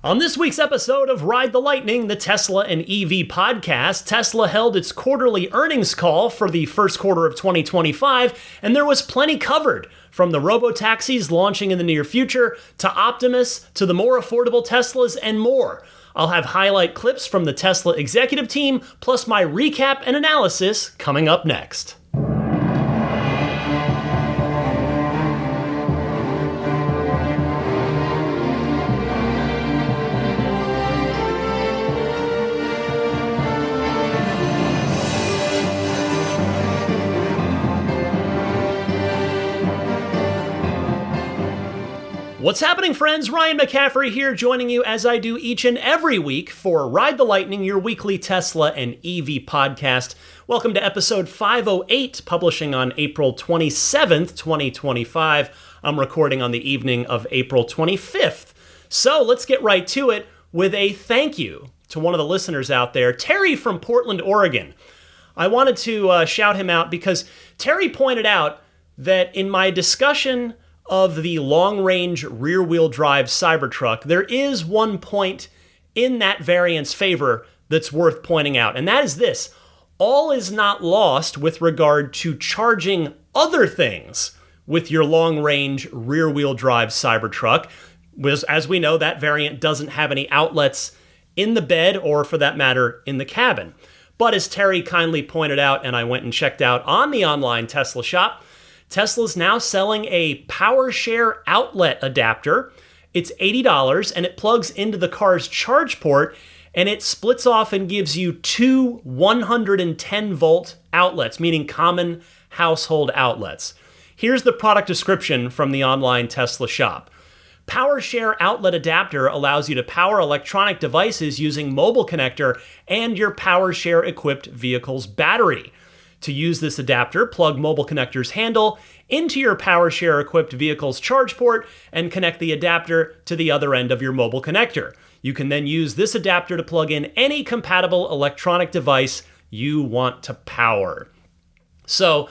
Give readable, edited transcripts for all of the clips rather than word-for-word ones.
On this week's episode of Ride the Lightning, the Tesla and EV podcast, Tesla held its quarterly earnings call for the first quarter of 2025, and there was plenty covered, from the robotaxis launching in the near future, to Optimus, to the more affordable Teslas, and more. I'll have highlight clips from the Tesla executive team, plus my recap and analysis coming up next. What's happening, friends? Ryan McCaffrey here, joining you as I do each and every week for Ride the Lightning, your weekly Tesla and EV podcast. Welcome to episode 508, publishing on April 27th, 2025. I'm recording on the evening of April 25th. So let's get right to it with a thank you to one of the listeners out there, Terry from Portland, Oregon. I wanted to shout him out because Terry pointed out that in my discussion of the long-range rear-wheel drive Cybertruck, there is one point in that variant's favor that's worth pointing out, and that is this. All is not lost with regard to charging other things with your long-range rear-wheel drive Cybertruck. As we know, that variant doesn't have any outlets in the bed or, for that matter, in the cabin. But as Terry kindly pointed out, and I went and checked out on the online Tesla shop, Tesla's now selling a PowerShare outlet adapter. It's $80 and it plugs into the car's charge port, and it splits off and gives you two 110 volt outlets, meaning common household outlets. Here's the product description from the online Tesla shop. PowerShare outlet adapter allows you to power electronic devices using mobile connector and your PowerShare equipped vehicle's battery. To use this adapter, plug mobile connector's handle into your PowerShare equipped vehicle's charge port and connect the adapter to the other end of your mobile connector. You can then use this adapter to plug in any compatible electronic device you want to power. So,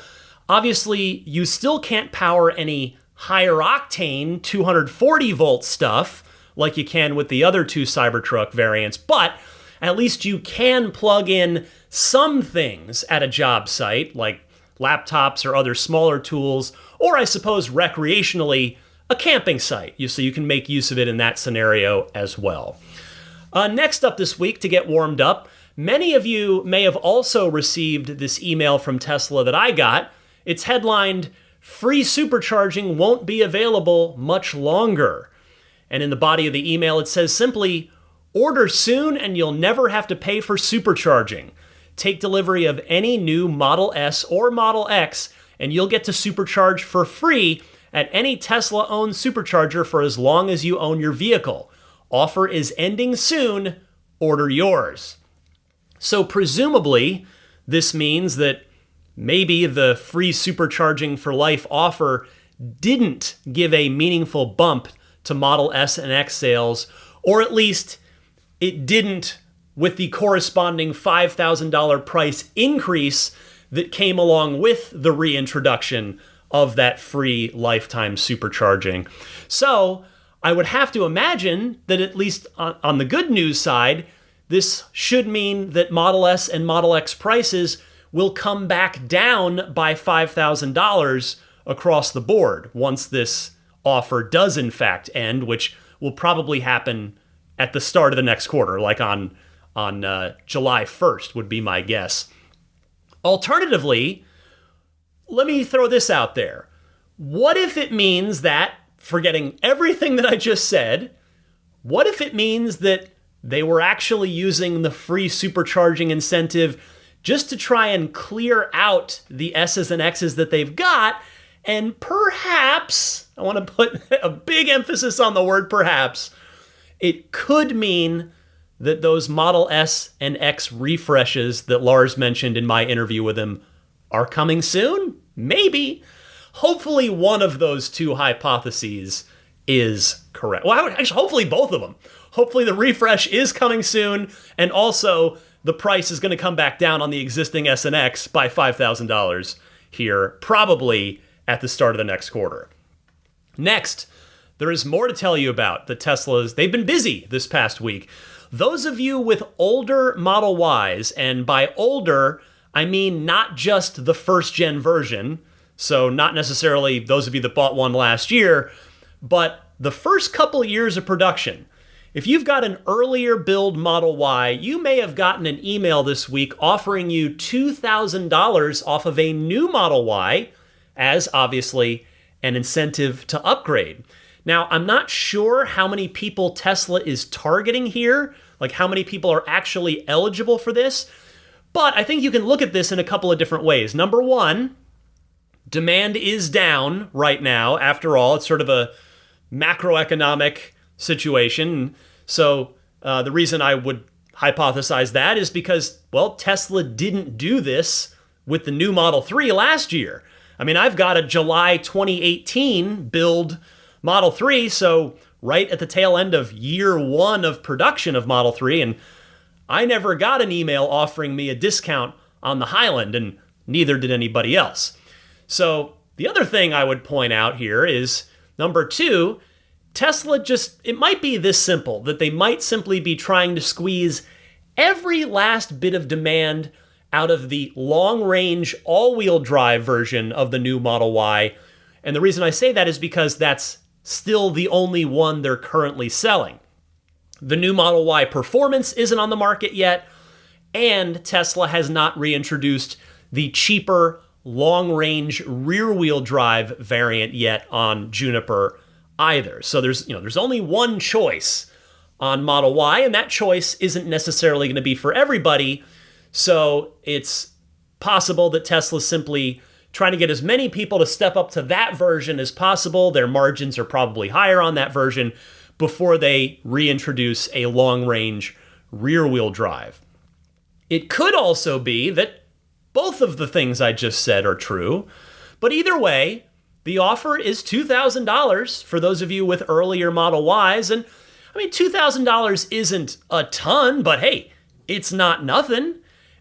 obviously, you still can't power any higher octane 240 volt stuff like you can with the other two Cybertruck variants, but at least you can plug in some things at a job site, like laptops or other smaller tools, or I suppose recreationally, a camping site, so you can make use of it in that scenario as well. Next up this week, to get warmed up, many of you may have also received this email from Tesla that I got. It's headlined, "Free Supercharging Won't Be Available Much Longer." And in the body of the email, it says simply, "Order soon and you'll never have to pay for supercharging. Take delivery of any new Model S or Model X, and you'll get to supercharge for free at any Tesla-owned supercharger for as long as you own your vehicle. Offer is ending soon. Order yours." So presumably, this means that maybe the free supercharging for life offer didn't give a meaningful bump to Model S and X sales, or at least it didn't with the corresponding $5,000 price increase that came along with the reintroduction of that free lifetime supercharging. So I would have to imagine that at least on the good news side, this should mean that Model S and Model X prices will come back down by $5,000 across the board once this offer does in fact end, which will probably happen at the start of the next quarter, like on July 1st would be my guess. Alternatively, let me throw this out there. What if it means that, forgetting everything that I just said, what if it means that they were actually using the free supercharging incentive just to try and clear out the S's and X's that they've got, and perhaps, I want to put a big emphasis on the word perhaps, it could mean that those Model S and X refreshes that Lars mentioned in my interview with him are coming soon? Maybe. Hopefully one of those two hypotheses is correct. Well, actually, hopefully both of them. Hopefully the refresh is coming soon, and also the price is going to come back down on the existing S and X by $5,000 here, probably at the start of the next quarter. Next, there is more to tell you about. The Teslas, they've been busy this past week. Those of you with older Model Ys, and by older, I mean not just the first-gen version, so not necessarily those of you that bought one last year, but the first couple years of production. If you've got an earlier build Model Y, you may have gotten an email this week offering you $2,000 off of a new Model Y as, obviously, an incentive to upgrade. Now, I'm not sure how many people Tesla is targeting here, like how many people are actually eligible for this, but I think you can look at this in a couple of different ways. Number one, demand is down right now. After all, it's sort of a macroeconomic situation. So the reason I would hypothesize that is because, well, Tesla didn't do this with the new Model 3 last year. I mean, I've got a July 2018 build Model 3, so right at the tail end of year one of production of Model 3, and I never got an email offering me a discount on the Highland, and neither did anybody else. So the other thing I would point out here is, number two, Tesla it might be this simple, that they might simply be trying to squeeze every last bit of demand out of the long-range all-wheel drive version of the new Model Y. And the reason I say that is because that's still the only one they're currently selling. The new Model Y Performance isn't on the market yet, and Tesla has not reintroduced the cheaper long-range rear-wheel drive variant yet on Juniper either. So there's only one choice on Model Y, and that choice isn't necessarily going to be for everybody. So it's possible that Tesla's simply trying to get as many people to step up to that version as possible. Their margins are probably higher on that version before they reintroduce a long-range rear-wheel drive. It could also be that both of the things I just said are true, but either way, the offer is $2,000 for those of you with earlier Model Ys. And I mean, $2,000 isn't a ton, but hey, it's not nothing.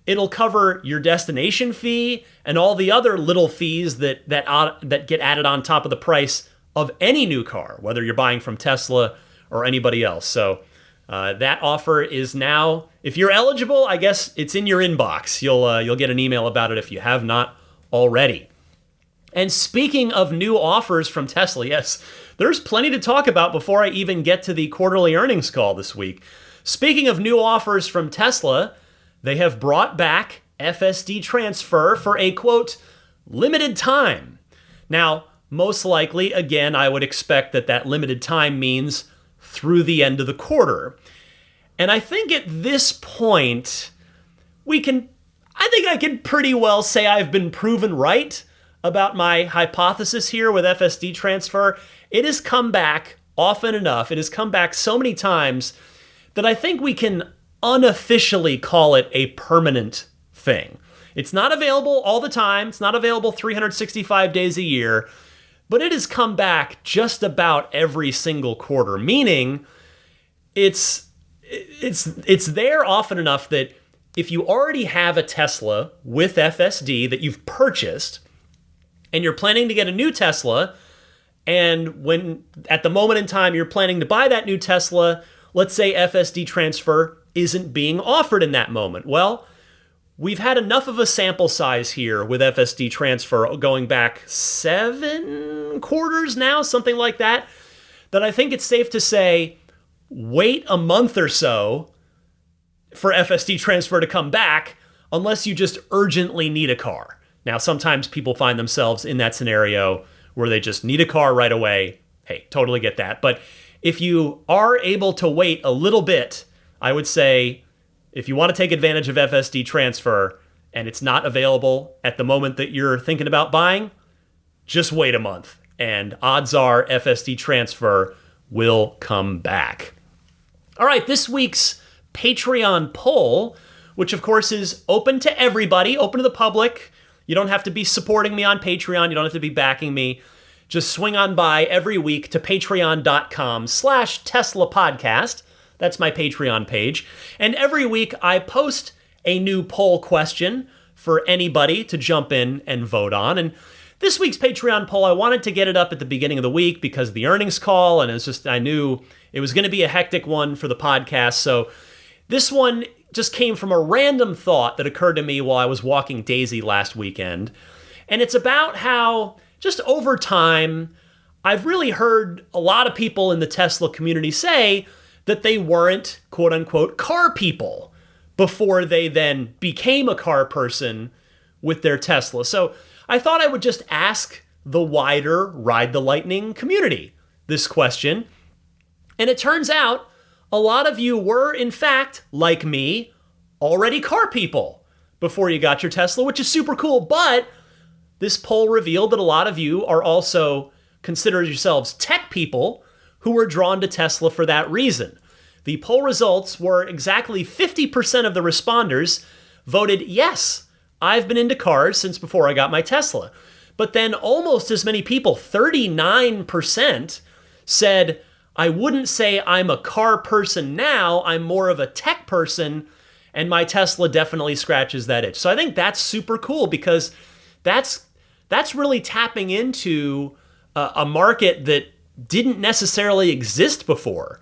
It'll cover your destination fee and all the other little fees that get added on top of the price of any new car, whether you're buying from Tesla or anybody else. So that offer is now, if you're eligible, I guess it's in your inbox. You'll get an email about it if you have not already. And speaking of new offers from Tesla, yes, there's plenty to talk about before I even get to the quarterly earnings call this week. Speaking of new offers from Tesla, they have brought back FSD transfer for a, quote, limited time. Now, most likely, again, I would expect that limited time means through the end of the quarter. And I think at this point, I think I can pretty well say I've been proven right about my hypothesis here with FSD transfer. It has come back often enough. It has come back so many times that I think we can unofficially call it a permanent thing. It's not available all the time. It's not available 365 days a year, but it has come back just about every single quarter, meaning it's there often enough that if you already have a Tesla with FSD that you've purchased, and you're planning to get a new Tesla, and when at the moment in time you're planning to buy that new Tesla, let's say FSD transfer isn't being offered in that moment. Well, we've had enough of a sample size here with FSD transfer going back 7 quarters now, something like that I think it's safe to say wait a month or so for FSD transfer to come back unless you just urgently need a car. Now, sometimes people find themselves in that scenario where they just need a car right away. Hey, totally get that. But if you are able to wait a little bit, I would say if you want to take advantage of FSD transfer and it's not available at the moment that you're thinking about buying, just wait a month. And odds are FSD transfer will come back. All right, this week's Patreon poll, which of course is open to everybody, open to the public. You don't have to be supporting me on Patreon. You don't have to be backing me. Just swing on by every week to patreon.com/Tesla podcast. That's my Patreon page. And every week I post a new poll question for anybody to jump in and vote on. And this week's Patreon poll, I wanted to get it up at the beginning of the week because of the earnings call, and I knew it was going to be a hectic one for the podcast. So this one just came from a random thought that occurred to me while I was walking Daisy last weekend. And it's about how just over time, I've really heard a lot of people in the Tesla community say that they weren't, quote unquote, car people before they then became a car person with their Tesla. So I thought I would just ask the wider Ride the Lightning community this question. And it turns out a lot of you were, in fact, like me, already car people before you got your Tesla, which is super cool. But this poll revealed that a lot of you are also consider yourselves tech people who were drawn to Tesla for that reason. The poll results were exactly 50% of the responders voted yes, I've been into cars since before I got my Tesla. But then almost as many people, 39%, said, I wouldn't say I'm a car person now, I'm more of a tech person, and my Tesla definitely scratches that itch. So I think that's super cool because that's really tapping into a market that didn't necessarily exist before.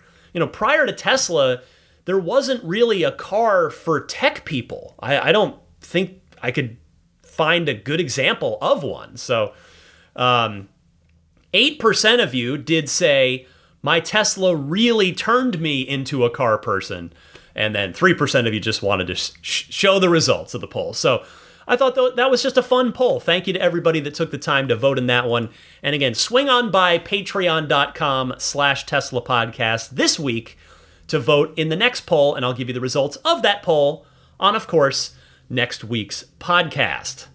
Prior to Tesla, there wasn't really a car for tech people. I don't think I could find a good example of one. So 8% of you did say, my Tesla really turned me into a car person. And then 3% of you just wanted to show the results of the poll. So I thought that was just a fun poll. Thank you to everybody that took the time to vote in that one. And again, swing on by patreon.com/Tesla podcast this week to vote in the next poll. And I'll give you the results of that poll on, of course, next week's podcast.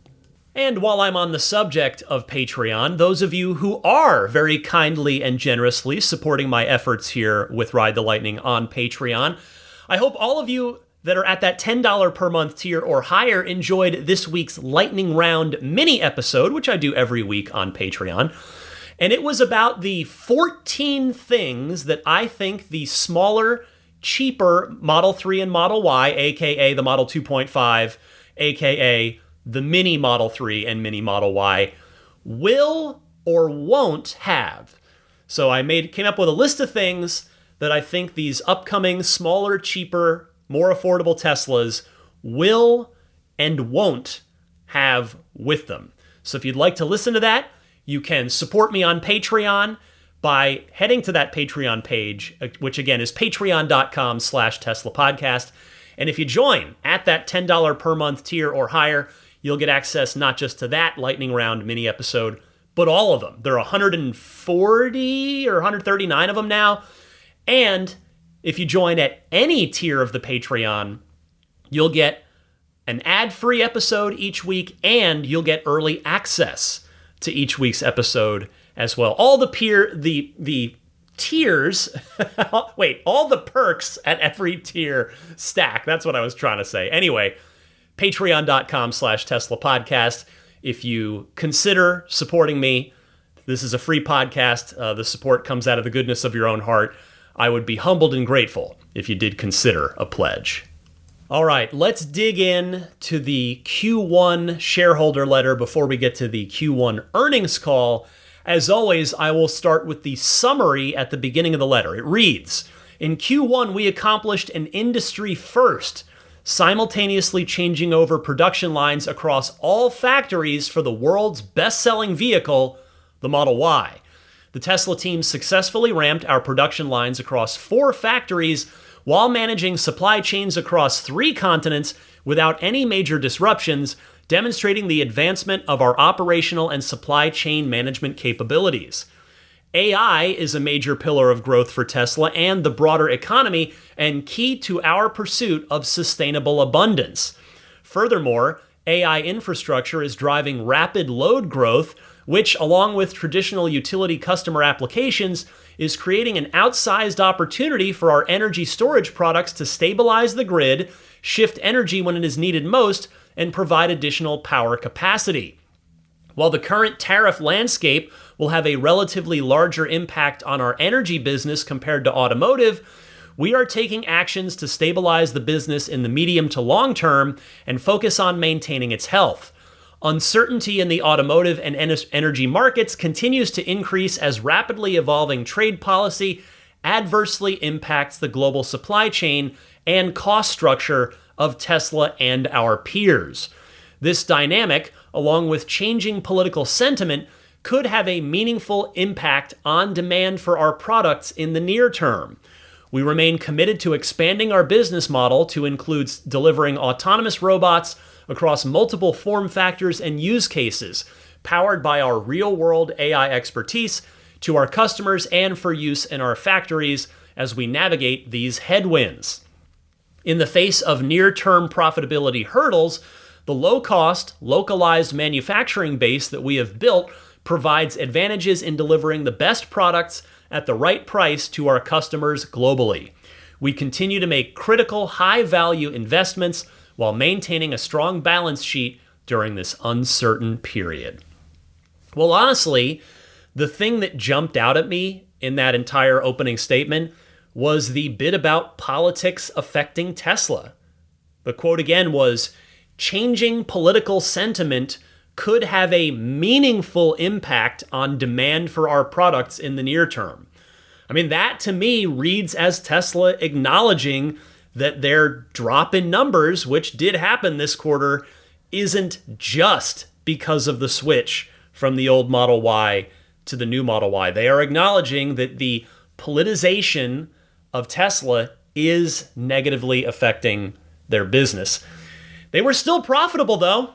And while I'm on the subject of Patreon, those of you who are very kindly and generously supporting my efforts here with Ride the Lightning on Patreon, I hope all of you that are at that $10 per month tier or higher enjoyed this week's Lightning Round mini episode, which I do every week on Patreon. And it was about the 14 things that I think the smaller, cheaper Model 3 and Model Y, aka the Model 2.5, aka the mini Model 3 and mini Model Y, will or won't have. So I came up with a list of things that I think these upcoming smaller, cheaper, more affordable Teslas will and won't have with them. So if you'd like to listen to that, you can support me on Patreon by heading to that Patreon page, which again is patreon.com/Tesla podcast. And if you join at that $10 per month tier or higher, you'll get access not just to that Lightning Round mini episode, but all of them. There are 140 or 139 of them now. And if you join at any tier of the Patreon, you'll get an ad-free episode each week, and you'll get early access to each week's episode as well. All the tiers, all the perks at every tier stack. That's what I was trying to say. Anyway, patreon.com/Tesla podcast. If you consider supporting me, this is a free podcast. The support comes out of the goodness of your own heart. I would be humbled and grateful if you did consider a pledge. All right, let's dig in to the Q1 shareholder letter before we get to the Q1 earnings call. As always, I will start with the summary at the beginning of the letter. It reads, in Q1, we accomplished an industry first, simultaneously changing over production lines across all factories for the world's best-selling vehicle, the Model Y. The Tesla team successfully ramped our production lines across 4 factories while managing supply chains across 3 continents without any major disruptions, demonstrating the advancement of our operational and supply chain management capabilities. AI is a major pillar of growth for Tesla and the broader economy, and key to our pursuit of sustainable abundance. Furthermore, AI infrastructure is driving rapid load growth, which, along with traditional utility customer applications, is creating an outsized opportunity for our energy storage products to stabilize the grid, shift energy when it is needed most, and provide additional power capacity. While the current tariff landscape will have a relatively larger impact on our energy business compared to automotive, we are taking actions to stabilize the business in the medium to long term and focus on maintaining its health. Uncertainty in the automotive and energy markets continues to increase as rapidly evolving trade policy adversely impacts the global supply chain and cost structure of Tesla and our peers. This dynamic, along with changing political sentiment, could have a meaningful impact on demand for our products in the near term. We remain committed to expanding our business model to include delivering autonomous robots across multiple form factors and use cases, powered by our real-world AI expertise, to our customers and for use in our factories as we navigate these headwinds. In the face of near-term profitability hurdles, the low-cost, localized manufacturing base that we have built provides advantages in delivering the best products at the right price to our customers globally. We continue to make critical, high-value investments while maintaining a strong balance sheet during this uncertain period. Well, honestly, the thing that jumped out at me in that entire opening statement was the bit about politics affecting Tesla. The quote again was, "Changing political sentiment could have a meaningful impact on demand for our products in the near term." I mean, that to me reads as Tesla acknowledging that their drop in numbers, which did happen this quarter, isn't just because of the switch from the old Model Y to the new Model Y. They are acknowledging that the politicization of Tesla is negatively affecting their business. They were still profitable, though,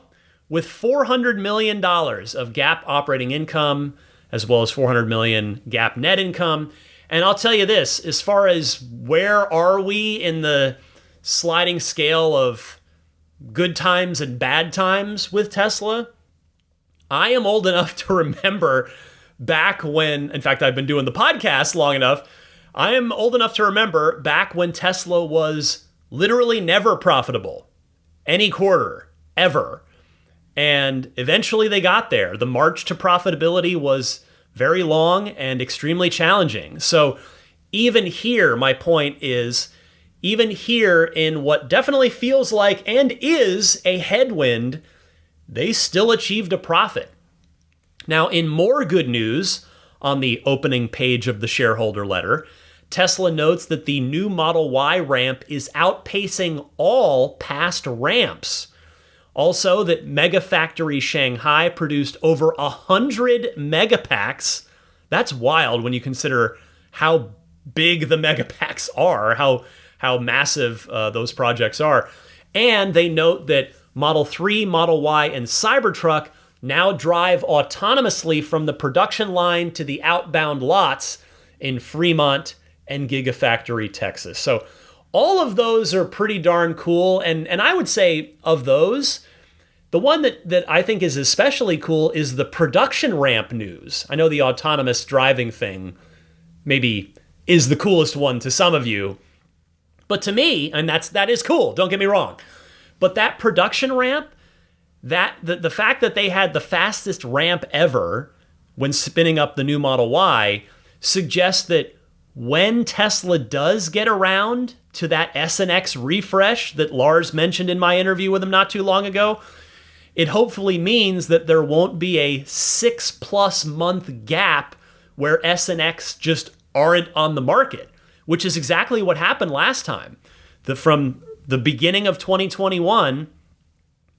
with $400 million of GAAP operating income, as well as $400 million GAAP net income. And I'll tell you this, as far as where are we in the sliding scale of good times and bad times with Tesla, I am old enough to remember back when, in fact, I've been doing the podcast long enough, I am old enough to remember back when Tesla was literally never profitable, any quarter, ever. And eventually they got there. The march to profitability was very long and extremely challenging. So even here, my point is, even here in what definitely feels like and is a headwind, they still achieved a profit. Now, in more good news, on the opening page of the shareholder letter, Tesla notes that the new Model Y ramp is outpacing all past ramps. Also, that Mega Factory Shanghai produced over 100 megapacks. That's wild when you consider how big the megapacks are, how massive those projects are. And they note that Model 3, Model Y, and Cybertruck now drive autonomously from the production line to the outbound lots in Fremont and Gigafactory, Texas. So all of those are pretty darn cool. And I would say of those, the one that I think is especially cool is the production ramp news. I know the autonomous driving thing maybe is the coolest one to some of you, but to me, and that is cool, don't get me wrong, but that production ramp, that the fact that they had the fastest ramp ever when spinning up the new Model Y suggests that when Tesla does get around to that S and X refresh that Lars mentioned in my interview with him not too long ago, it hopefully means that there won't be a 6+ month gap where S and X just aren't on the market, which is exactly what happened last time. From the beginning of 2021,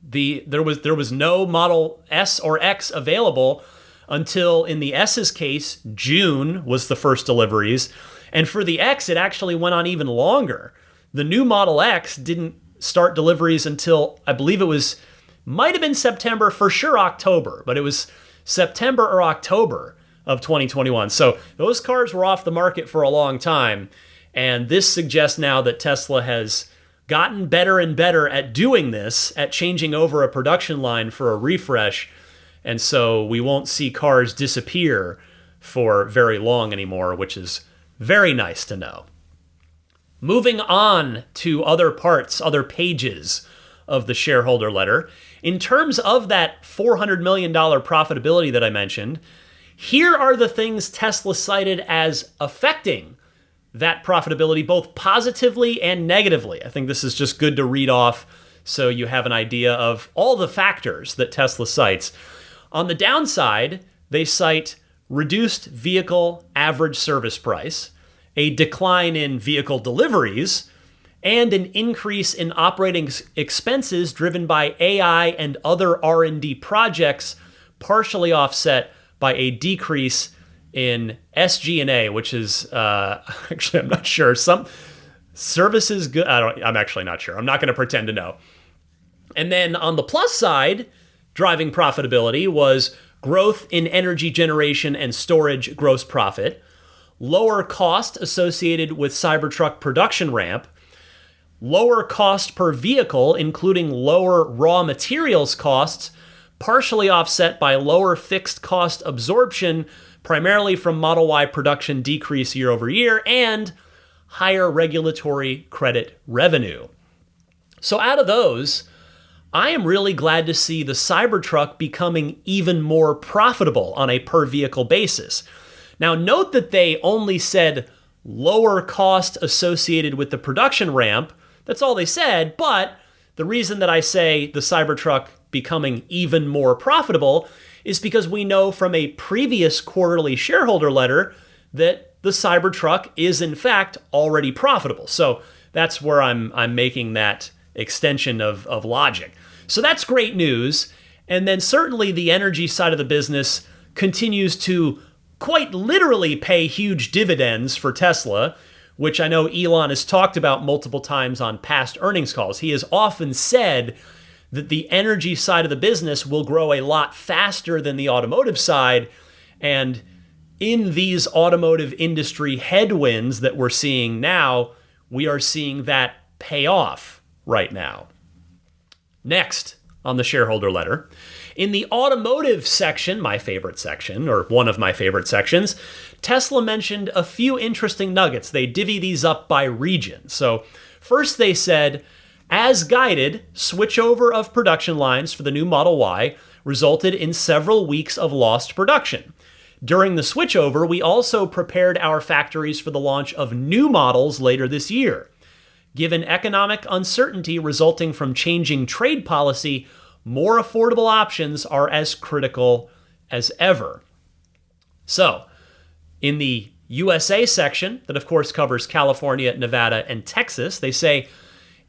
there was no Model S or X available until, in the S's case, June was the first deliveries. And for the X, it actually went on even longer. The new Model X didn't start deliveries until, I believe might have been September, for sure October, but it was September or October of 2021. So those cars were off the market for a long time. And this suggests now that Tesla has gotten better and better at doing this, at changing over a production line for a refresh. And so we won't see cars disappear for very long anymore, which is very nice to know. Moving on to other parts, other pages of the shareholder letter. In terms of that $400 million profitability that I mentioned, here are the things Tesla cited as affecting that profitability, both positively and negatively. I think this is just good to read off so you have an idea of all the factors that Tesla cites. On the downside, they cite reduced vehicle average service price, a decline in vehicle deliveries, and an increase in operating expenses driven by AI and other R&D projects, partially offset by a decrease in SG&A, which is actually, I'm not sure. Some services good. I'm actually not sure. I'm not going to pretend to know. And then on the plus side, driving profitability was growth in energy generation and storage gross profit, lower cost associated with Cybertruck production ramp, lower cost per vehicle, including lower raw materials costs, partially offset by lower fixed cost absorption, primarily from Model Y production decrease year over year, and higher regulatory credit revenue. So out of those, I am really glad to see the Cybertruck becoming even more profitable on a per vehicle basis. Now note that they only said lower cost associated with the production ramp. That's all they said, but the reason that I say the Cybertruck becoming even more profitable is because we know from a previous quarterly shareholder letter that the Cybertruck is in fact already profitable. So that's where I'm making that extension of logic. So that's great news. And then certainly the energy side of the business continues to quite literally pay huge dividends for Tesla, which I know Elon has talked about multiple times on past earnings calls. He has often said that the energy side of the business will grow a lot faster than the automotive side. And in these automotive industry headwinds that we're seeing now, we are seeing that pay off right now. Next on the shareholder letter, in the automotive section, my favorite section, or one of my favorite sections, Tesla mentioned a few interesting nuggets. They divvy these up by region. So first they said, as guided, switchover of production lines for the new Model Y resulted in several weeks of lost production. During the switchover, we also prepared our factories for the launch of new models later this year. Given economic uncertainty resulting from changing trade policy, more affordable options are as critical as ever. So, in the USA section, that of course covers California, Nevada, and Texas, they say,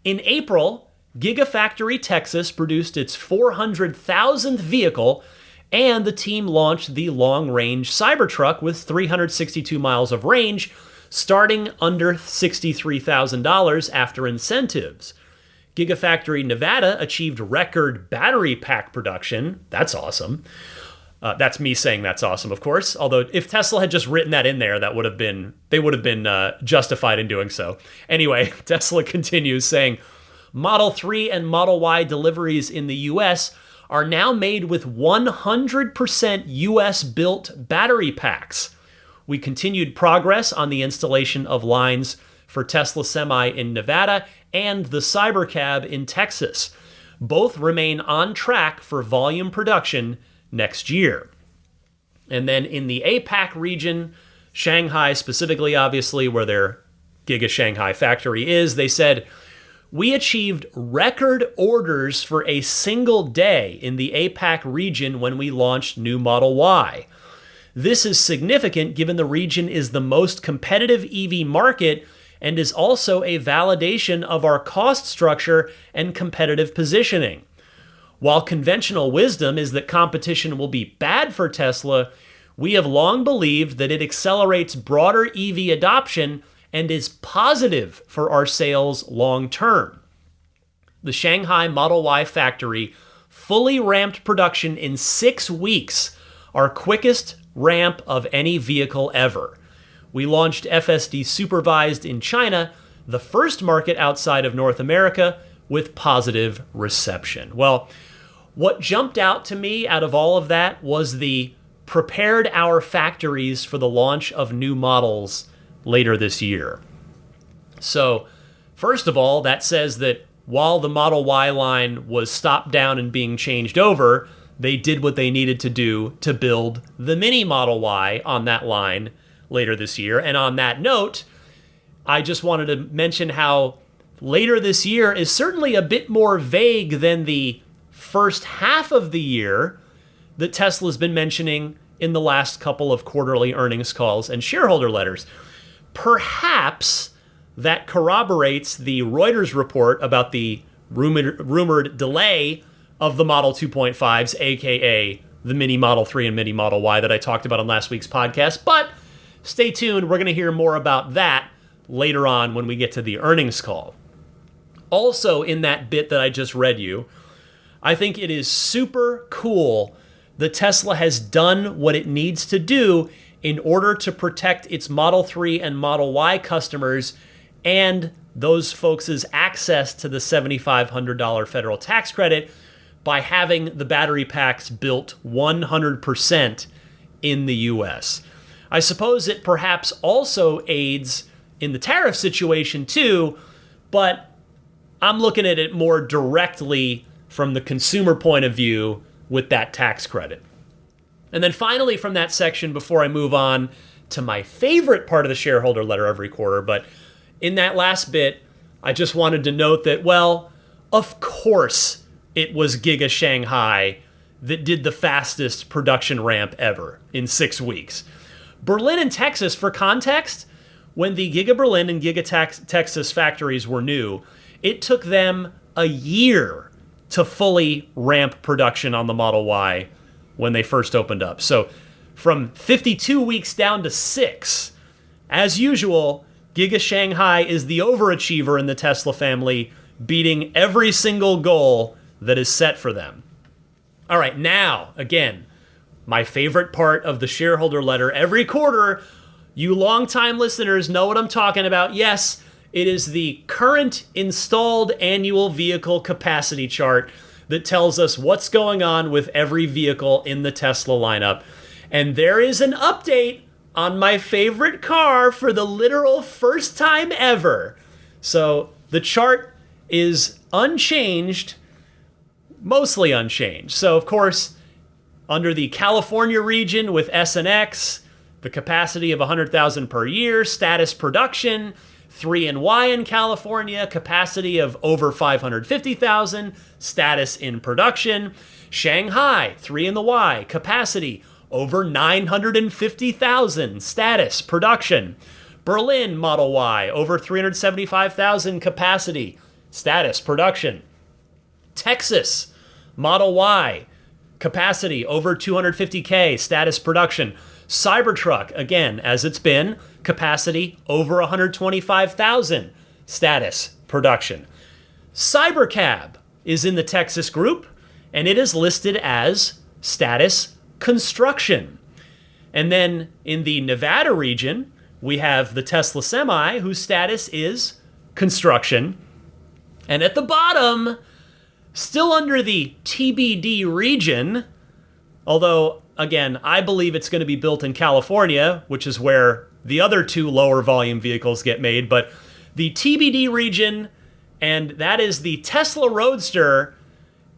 in April, Gigafactory Texas produced its 400,000th vehicle, and the team launched the long-range Cybertruck with 362 miles of range, starting under $63,000 after incentives. Gigafactory Nevada achieved record battery pack production. That's awesome. That's me saying that's awesome, of course. Although if Tesla had just written that in there, they would have been justified in doing so. Anyway, Tesla continues saying, Model 3 and Model Y deliveries in the US are now made with 100% US-built battery packs. We continued progress on the installation of lines for Tesla Semi in Nevada and the Cybercab in Texas. Both remain on track for volume production next year. And then in the APAC region, Shanghai specifically, obviously, where their Giga Shanghai factory is, they said, we achieved record orders for a single day in the APAC region when we launched new Model Y. This is significant given the region is the most competitive EV market and is also a validation of our cost structure and competitive positioning. While conventional wisdom is that competition will be bad for Tesla, we have long believed that it accelerates broader EV adoption and is positive for our sales long term. The Shanghai Model Y factory fully ramped production in 6 weeks, our quickest ramp of any vehicle ever. We launched FSD supervised in China, the first market outside of North America, with positive reception. Well, what jumped out to me out of all of that was the prepared our factories for the launch of new models later this year. So, first of all, that says that while the Model Y line was stopped down and being changed over, they did what they needed to do to build the mini Model Y on that line later this year. And on that note, I just wanted to mention how later this year is certainly a bit more vague than the first half of the year that Tesla's been mentioning in the last couple of quarterly earnings calls and shareholder letters. Perhaps that corroborates the Reuters report about the rumored delay of the Model 2.5s, aka the Mini Model 3 and Mini Model Y that I talked about on last week's podcast. But stay tuned, we're going to hear more about that later on when we get to the earnings call. Also, in that bit that I just read you, I think it is super cool that Tesla has done what it needs to do in order to protect its Model 3 and Model Y customers and those folks' access to the $7,500 federal tax credit by having the battery packs built 100% in the US. I suppose it perhaps also aids in the tariff situation too, but I'm looking at it more directly from the consumer point of view with that tax credit. And then finally from that section, before I move on to my favorite part of the shareholder letter every quarter, but in that last bit, I just wanted to note that, well, of course it was Giga Shanghai that did the fastest production ramp ever in 6 weeks. Berlin and Texas, for context, when the Giga Berlin and Giga Texas factories were new, it took them a year to fully ramp production on the Model Y when they first opened up. So from 52 weeks down to 6, as usual, Giga Shanghai is the overachiever in the Tesla family, beating every single goal that is set for them. All right, now, again, my favorite part of the shareholder letter every quarter. You longtime listeners know what I'm talking about. Yes, it is the current installed annual vehicle capacity chart that tells us what's going on with every vehicle in the Tesla lineup. And there is an update on my favorite car for the literal first time ever. So the chart is unchanged, mostly unchanged. So of course, under the California region with S and X, the capacity of 100,000 per year, status production, 3 and Y in California, capacity of over 550,000, status in production. Shanghai, 3 in the Y, capacity over 950,000, status production. Berlin Model Y, over 375,000 capacity, status production. Texas Model Y, capacity over 250K, status production. Cybertruck, again, as it's been, capacity over 125,000, status production. Cybercab is in the Texas group, and it is listed as status construction. And then in the Nevada region, we have the Tesla Semi, whose status is construction. And at the bottom, still under the TBD region, although, again, I believe it's going to be built in California, which is where the other 2 lower volume vehicles get made, but the TBD region, and that is the Tesla Roadster,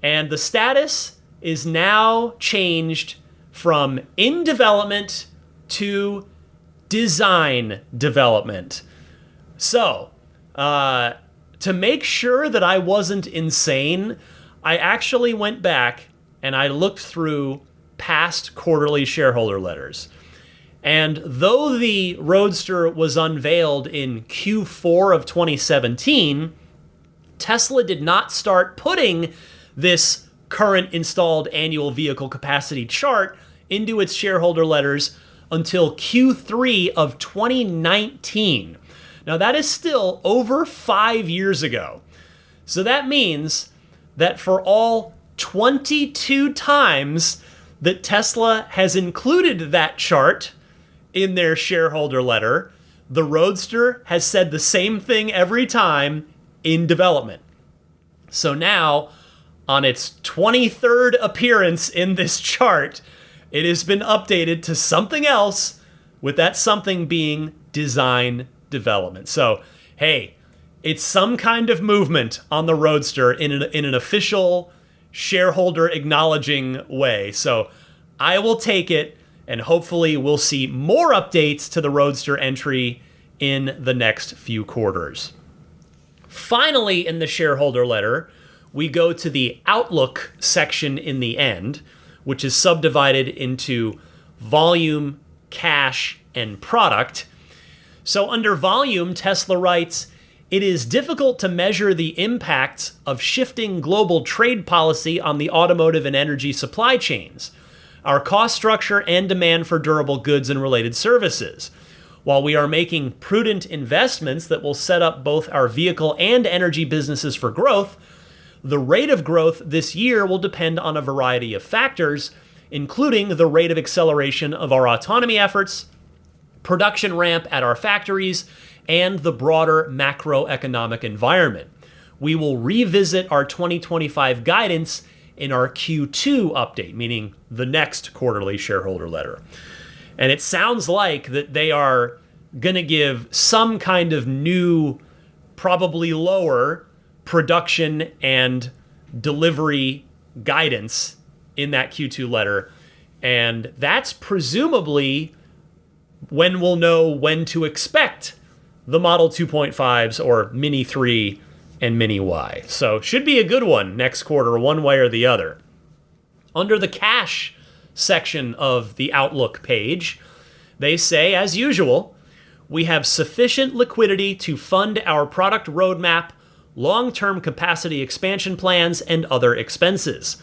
and the status is now changed from in development to design development. So, to make sure that I wasn't insane, I actually went back and I looked through past quarterly shareholder letters. And though the Roadster was unveiled in Q4 of 2017, Tesla did not start putting this current installed annual vehicle capacity chart into its shareholder letters until Q3 of 2019. Now that is still over 5 years ago. So that means that for all 22 times that Tesla has included that chart in their shareholder letter, the Roadster has said the same thing every time in development. So now, on its 23rd appearance in this chart, it has been updated to something else, with that something being design development. So, hey, it's some kind of movement on the Roadster in an official shareholder acknowledging way. So I will take it, and hopefully we'll see more updates to the Roadster entry in the next few quarters. Finally, in the shareholder letter, we go to the outlook section in the end, which is subdivided into volume, cash, and product. So under volume, Tesla writes, "It is difficult to measure the impact of shifting global trade policy on the automotive and energy supply chains, our cost structure, and demand for durable goods and related services. While we are making prudent investments that will set up both our vehicle and energy businesses for growth, the rate of growth this year will depend on a variety of factors, including the rate of acceleration of our autonomy efforts, production ramp at our factories, and the broader macroeconomic environment. We will revisit our 2025 guidance in our Q2 update," meaning the next quarterly shareholder letter. And it sounds like that they are going to give some kind of new, probably lower production and delivery guidance in that Q2 letter. And that's presumably when we'll know when to expect the Model 2.5s or Mini 3 and Mini Y. So should be a good one next quarter, one way or the other. Under the cash section of the Outlook page, they say, as usual, we have sufficient liquidity to fund our product roadmap, long-term capacity expansion plans, and other expenses.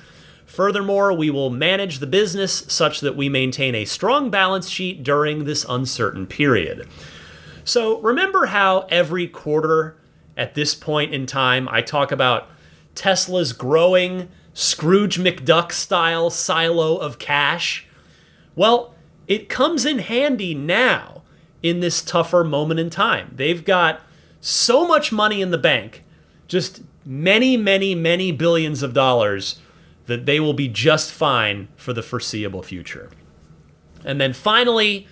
Furthermore, we will manage the business such that we maintain a strong balance sheet during this uncertain period. So remember how every quarter at this point in time I talk about Tesla's growing Scrooge McDuck style silo of cash? Well, it comes in handy now in this tougher moment in time. They've got so much money in the bank, just many, many, many billions of dollars, that they will be just fine for the foreseeable future. And then finally,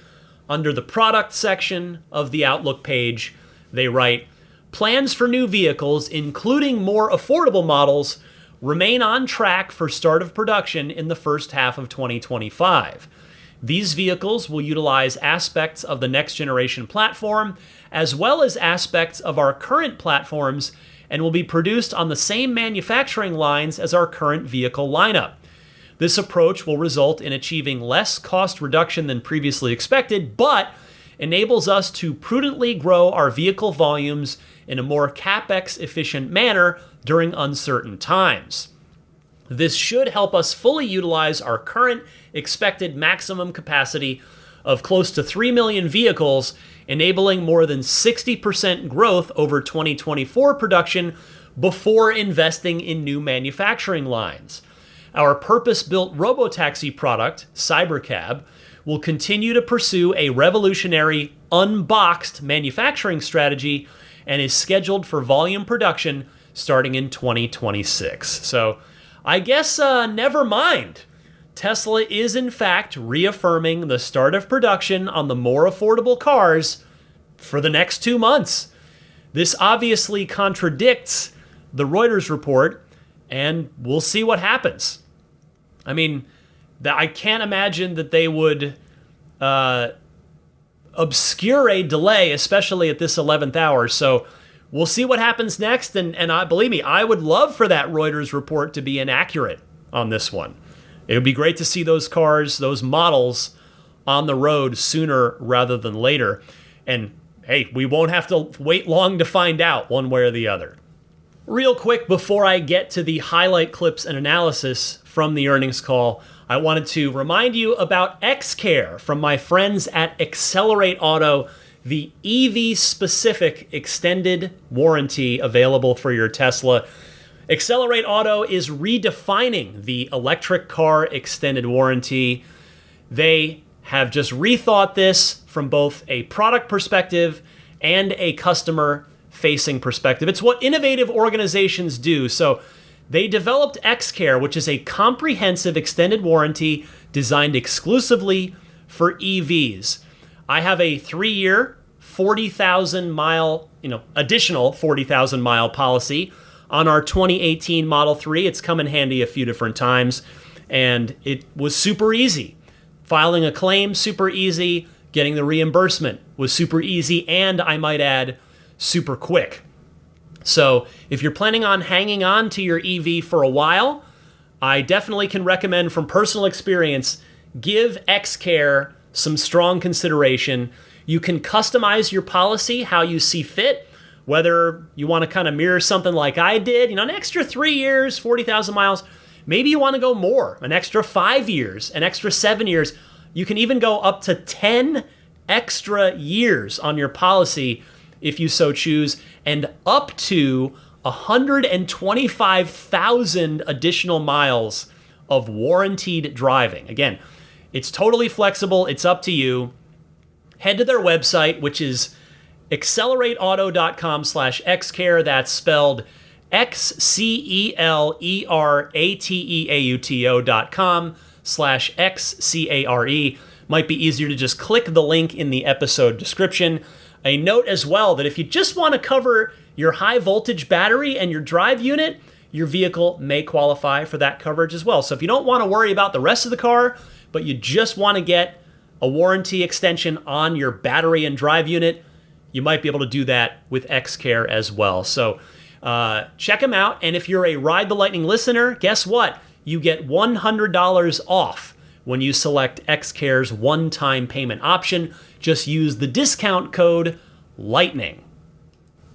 under the product section of the Outlook page, they write, "Plans for new vehicles, including more affordable models, remain on track for start of production in the first half of 2025. These vehicles will utilize aspects of the next generation platform, as well as aspects of our current platforms, and will be produced on the same manufacturing lines as our current vehicle lineup. This approach will result in achieving less cost reduction than previously expected, but enables us to prudently grow our vehicle volumes in a more CapEx-efficient manner during uncertain times. This should help us fully utilize our current expected maximum capacity of close to 3 million vehicles, enabling more than 60% growth over 2024 production before investing in new manufacturing lines. Our purpose-built robotaxi product, Cybercab, will continue to pursue a revolutionary unboxed manufacturing strategy and is scheduled for volume production starting in 2026. So I guess never mind. Tesla is in fact reaffirming the start of production on the more affordable cars for the next 2 months. This obviously contradicts the Reuters report, and we'll see what happens. I mean, I can't imagine that they would obscure a delay, especially at this 11th hour. So we'll see what happens next. And believe me, I would love for that Reuters report to be inaccurate on this one. It would be great to see those cars, those models on the road sooner rather than later. And hey, we won't have to wait long to find out one way or the other. Real quick, before I get to the highlight clips and analysis from the earnings call, I wanted to remind you about XCare from my friends at Accelerate Auto, the EV-specific extended warranty available for your Tesla. Accelerate Auto is redefining the electric car extended warranty. They have just rethought this from both a product perspective and a customer-facing perspective. It's what innovative organizations do. So they developed XCare, which is a comprehensive extended warranty designed exclusively for EVs. I have a 3-year, 40,000 mile, additional 40,000 mile policy on our 2018 Model 3. It's come in handy a few different times, and it was super easy. Filing a claim, super easy. Getting the reimbursement was super easy, and I might add, super quick. So if you're planning on hanging on to your EV for a while, I definitely can recommend from personal experience, give Xcare some strong consideration. You can customize your policy how you see fit, whether you want to kind of mirror something like I did, an extra 3 years, 40,000 miles. Maybe you want to go more, an extra 5 years, an extra 7 years. You can even go up to 10 extra years on your policy if you so choose, and up to 125,000 additional miles of warranted driving. Again, it's totally flexible. It's up to you. Head to their website, which is accelerateauto.com/xcare. That's spelled XCELERATEAUTO.com/XCARE. Might be easier to just click the link in the episode description. A note as well that if you just want to cover your high voltage battery and your drive unit, your vehicle may qualify for that coverage as well. So if you don't want to worry about the rest of the car, but you just want to get a warranty extension on your battery and drive unit, you might be able to do that with Xcare as well. So check them out. And if you're a Ride the Lightning listener, guess what? You get $100 off when you select Xcare's one-time payment option. Just use the discount code LIGHTNING.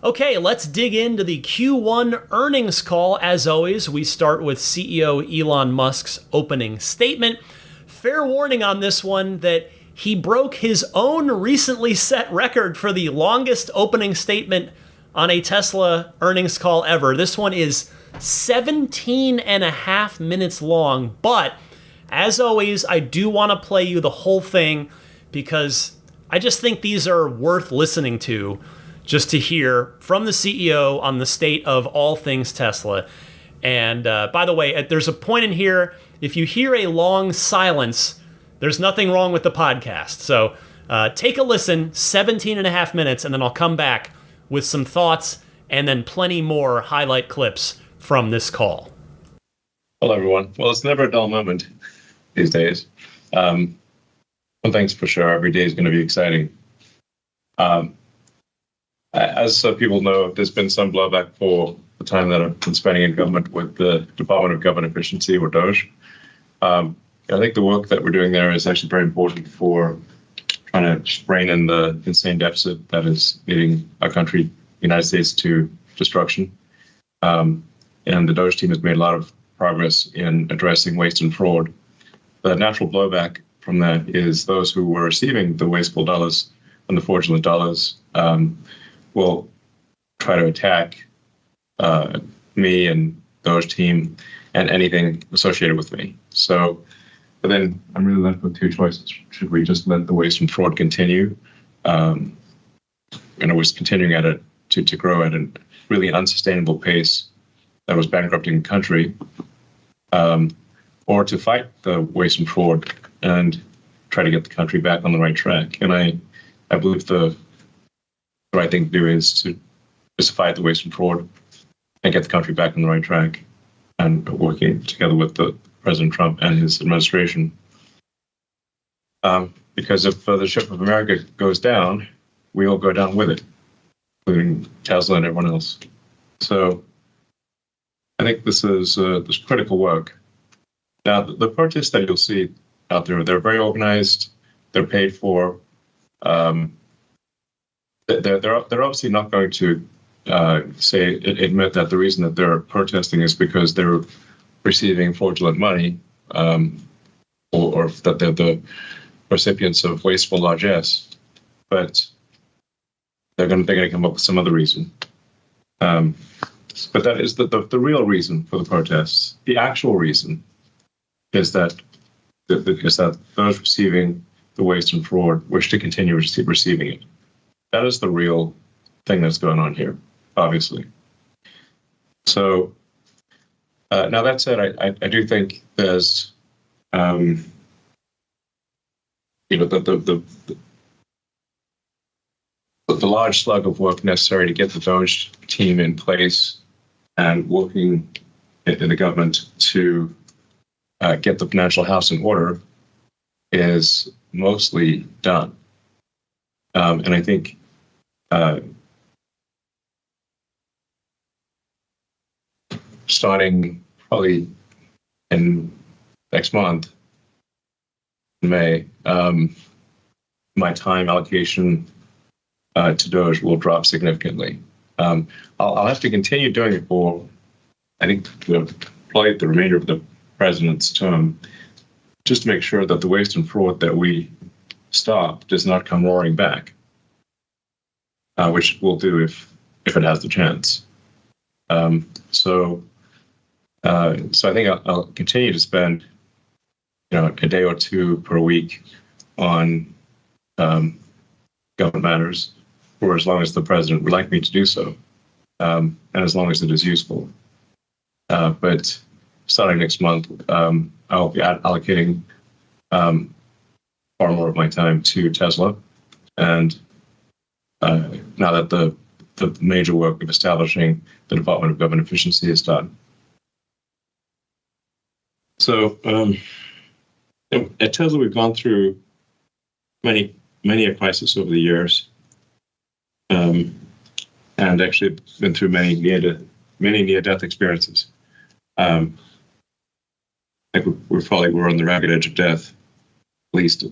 Okay, let's dig into the Q1 earnings call. As always, we start with CEO Elon Musk's opening statement. Fair warning on this one that he broke his own recently set record for the longest opening statement on a Tesla earnings call ever. This one is 17 and a half minutes long, but as always, I do want to play you the whole thing because I just think these are worth listening to, just to hear from the CEO on the state of all things Tesla. And by the way, there's a point in here, if you hear a long silence, there's nothing wrong with the podcast. So take a listen, 17 and a half minutes, and then I'll come back with some thoughts and then plenty more highlight clips from this call. Hello, everyone. Well, it's never a dull moment these days. One thing's for sure, every day is going to be exciting. As people know, there's been some blowback for the time that I've been spending in government with the Department of Government Efficiency, or DOGE. I think the work that we're doing there is actually very important for trying to rein in the insane deficit that is leading our country, the United States, to destruction. And the DOGE team has made a lot of progress in addressing waste and fraud. The natural blowback from that is those who were receiving the wasteful dollars and the fraudulent dollars will try to attack me and DOGE team and anything associated with me. So, but then I'm really left with two choices. Should we just let the waste and fraud continue? We're continuing at it to grow at a really unsustainable pace that was bankrupting the country, or to fight the waste and fraud and try to get the country back on the right track. And I believe the right thing to do is to fight the waste and fraud and get the country back on the right track, and working together with the President Trump and his administration. Because if the ship of America goes down, we all go down with it, including Tesla and everyone else. So I think this is this critical work. Now, the protests that you'll see out there, they're very organized. They're paid for. They're obviously not going to admit that the reason that they're protesting is because they're receiving fraudulent money, or that they're the recipients of wasteful largesse. But they're going to come up with some other reason. But that is the real reason for the protests. The actual reason is that those receiving the waste and fraud wish to continue receiving it. That is the real thing that's going on here, obviously. So now that said, I do think there's the large slug of work necessary to get the DOGE team in place and working in the government to get the financial house in order is mostly done. And I think starting probably in next month, in May, my time allocation to Doge will drop significantly. I'll have to continue doing it for, I think, probably the remainder of the president's term, just to make sure that the waste and fraud that we stop does not come roaring back, which we'll do if it has the chance. So I think I'll continue to spend, a day or two per week on government matters for as long as the president would like me to do so, and as long as it is useful. But starting next month, I'll be allocating far more of my time to Tesla, and now that the major work of establishing the Department of Government Efficiency is done. So at Tesla, we've gone through many a crisis over the years, and actually been through many near-death experiences. I think we're on the ragged edge of death, at least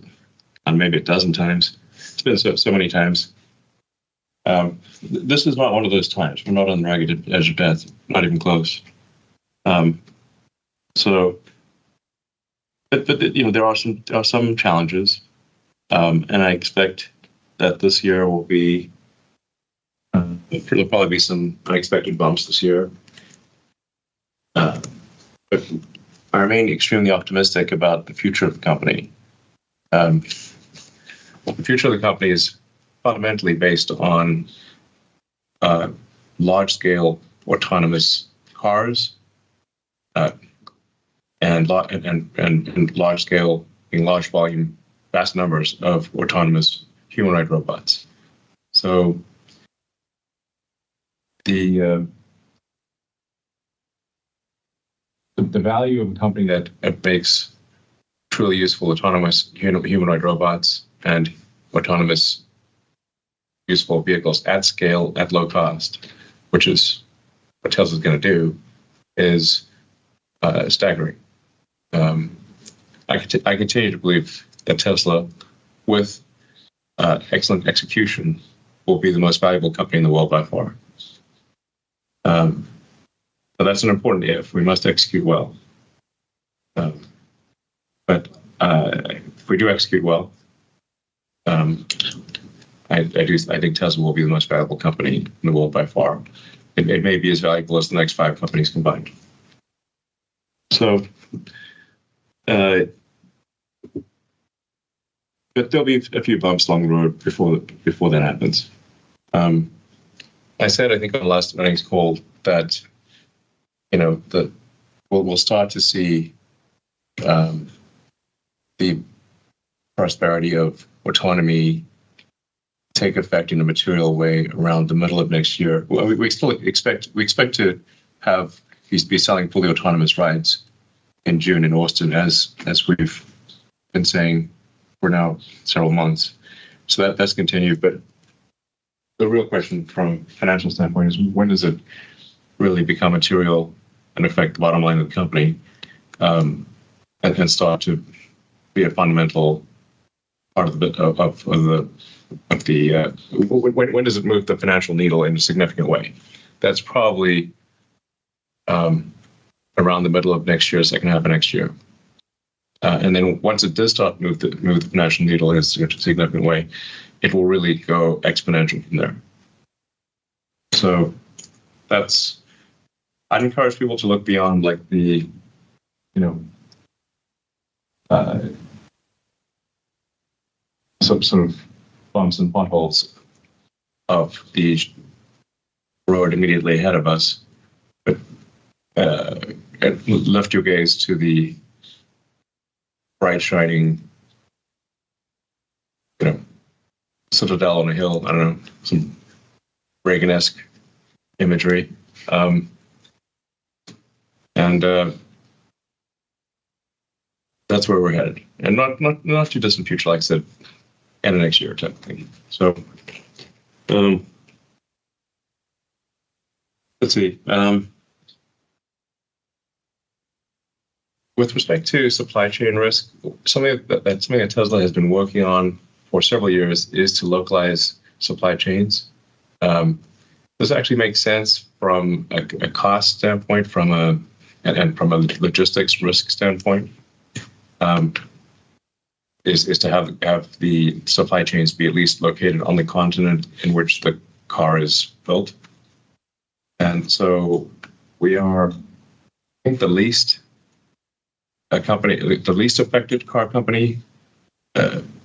maybe a dozen times. It's been so many times. This is not one of those times. We're not on the ragged edge of death, not even close. But there are some challenges, and I expect that this year will be there'll probably be some unexpected bumps this year. But I remain extremely optimistic about the future of the company. The future of the company is fundamentally based on large-scale autonomous cars and large-scale, in large volume, vast numbers of autonomous humanoid robots. So the value of a company that makes truly useful autonomous humanoid robots and autonomous useful vehicles at scale, at low cost, which is what Tesla's going to do, is staggering. I continue to believe that Tesla, with excellent execution, will be the most valuable company in the world by far. But that's an important if. We must execute well. But if we do execute well, I think Tesla will be the most valuable company in the world by far. It may be as valuable as the next 5 companies combined. So, but there'll be a few bumps along the road before that happens. I said, I think on the last earnings call that, that we'll start to see the prosperity of autonomy take effect in a material way around the middle of next year. Well, we still expect to be selling fully autonomous rides in June in Austin, as we've been saying for now several months. So that's continued. But the real question from a financial standpoint is, when does it really become material and affect the bottom line of the company, and start to be a fundamental part of when does it move the financial needle in a significant way? That's probably around the middle of next year, second half of next year. And then once it does start to move the financial needle in a significant way, it will really go exponential from there. So I'd encourage people to look beyond like the, some sort of bumps and potholes of the road immediately ahead of us, but lift your gaze to the bright, shining, citadel on a hill. I don't know, some Reagan-esque imagery, and that's where we're headed, and not too distant future, like I said, end of next year type thing. So, let's see. with respect to supply chain risk, something that Tesla has been working on for several years is to localize supply chains. This actually makes sense from a cost standpoint, and from a logistics risk standpoint. Is to have the supply chains be at least located on the continent in which the car is built. And so we are, I think, the least affected car company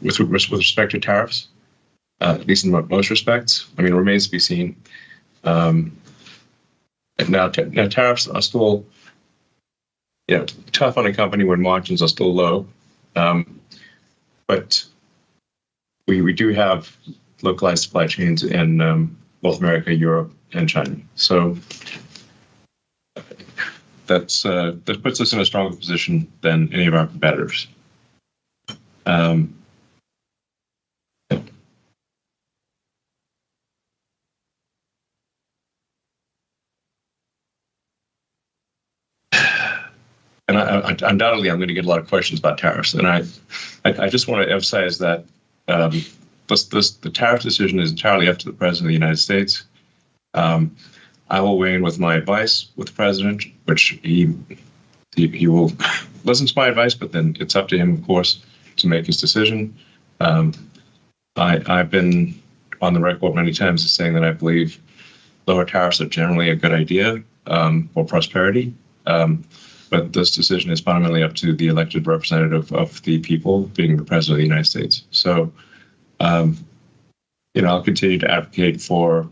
with respect to tariffs, at least in most respects. I mean, it remains to be seen. And now tariffs are still, tough on a company when margins are still low. But we do have localized supply chains in North America, Europe, and China. So that puts us in a stronger position than any of our competitors. And undoubtedly, I'm going to get a lot of questions about tariffs, and I just want to emphasize that the tariff decision is entirely up to the President of the United States. I will weigh in with my advice with the President, which he will listen to my advice, but then it's up to him, of course, to make his decision. I've been on the record many times as saying that I believe lower tariffs are generally a good idea for prosperity. But this decision is fundamentally up to the elected representative of the people, being the President of the United States. So, I'll continue to advocate for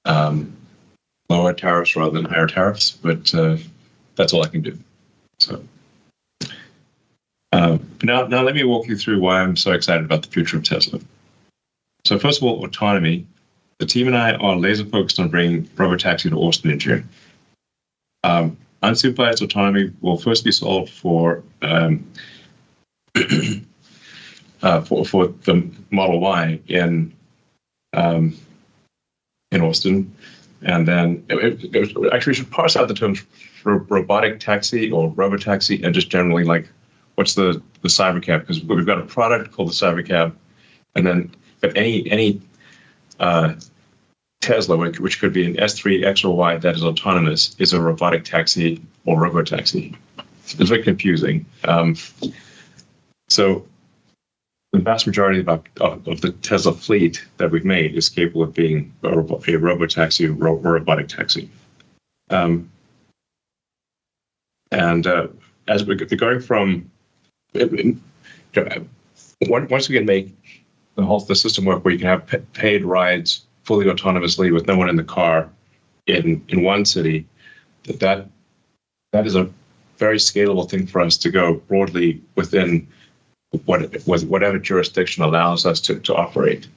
lower tariffs rather than higher tariffs, but that's all I can do. So, now let me walk you through why I'm so excited about the future of Tesla. So, first of all, autonomy. The team and I are laser focused on bringing robotaxi to Austin in June. Unsupervised autonomy will first be solved for the Model Y in Austin, and then actually we should parse out the terms robotic taxi or robotaxi and just generally like what's the Cybercab, because we've got a product called the Cybercab, and then but any Tesla, which could be an S3, X, or Y that is autonomous, is a robotic taxi or robotaxi. It's very confusing. So the vast majority of the Tesla fleet that we've made is capable of being a robotaxi or robotic taxi. And as we're going from, once we can make the system work where you can have paid rides fully autonomously with no one in the car in one city, that is a very scalable thing for us to go broadly within whatever jurisdiction allows us to operate.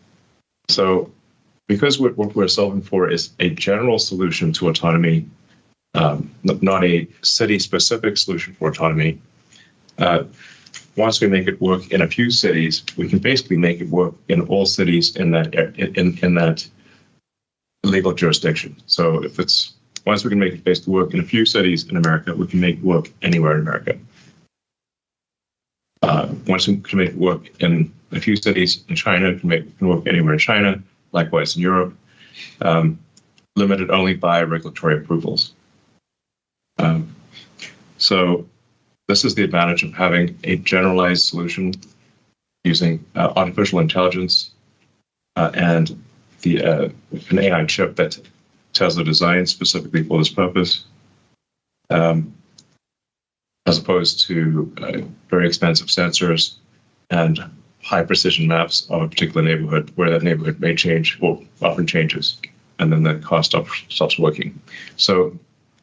So because what we're solving for is a general solution to autonomy, not a city-specific solution for autonomy, once we make it work in a few cities, we can basically make it work in all cities in that legal jurisdiction. So once we can make it basically work in a few cities in America, we can make it work anywhere in America. Once we can make it work in a few cities in China, it can work anywhere in China, likewise in Europe, limited only by regulatory approvals. So this is the advantage of having a generalized solution using artificial intelligence and an AI chip that Tesla designed specifically for this purpose, as opposed to very expensive sensors and high precision maps of a particular neighborhood where that neighborhood may change or often changes, and then the cost stops working. So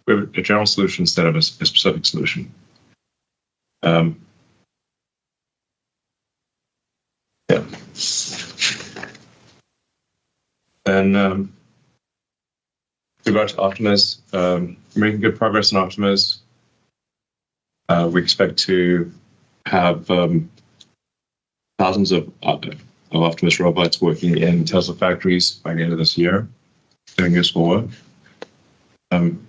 we have a general solution instead of a specific solution. Then with regard to Optimus, we're making good progress in Optimus. We expect to have thousands of Optimus robots working in Tesla factories by the end of this year, doing useful work. And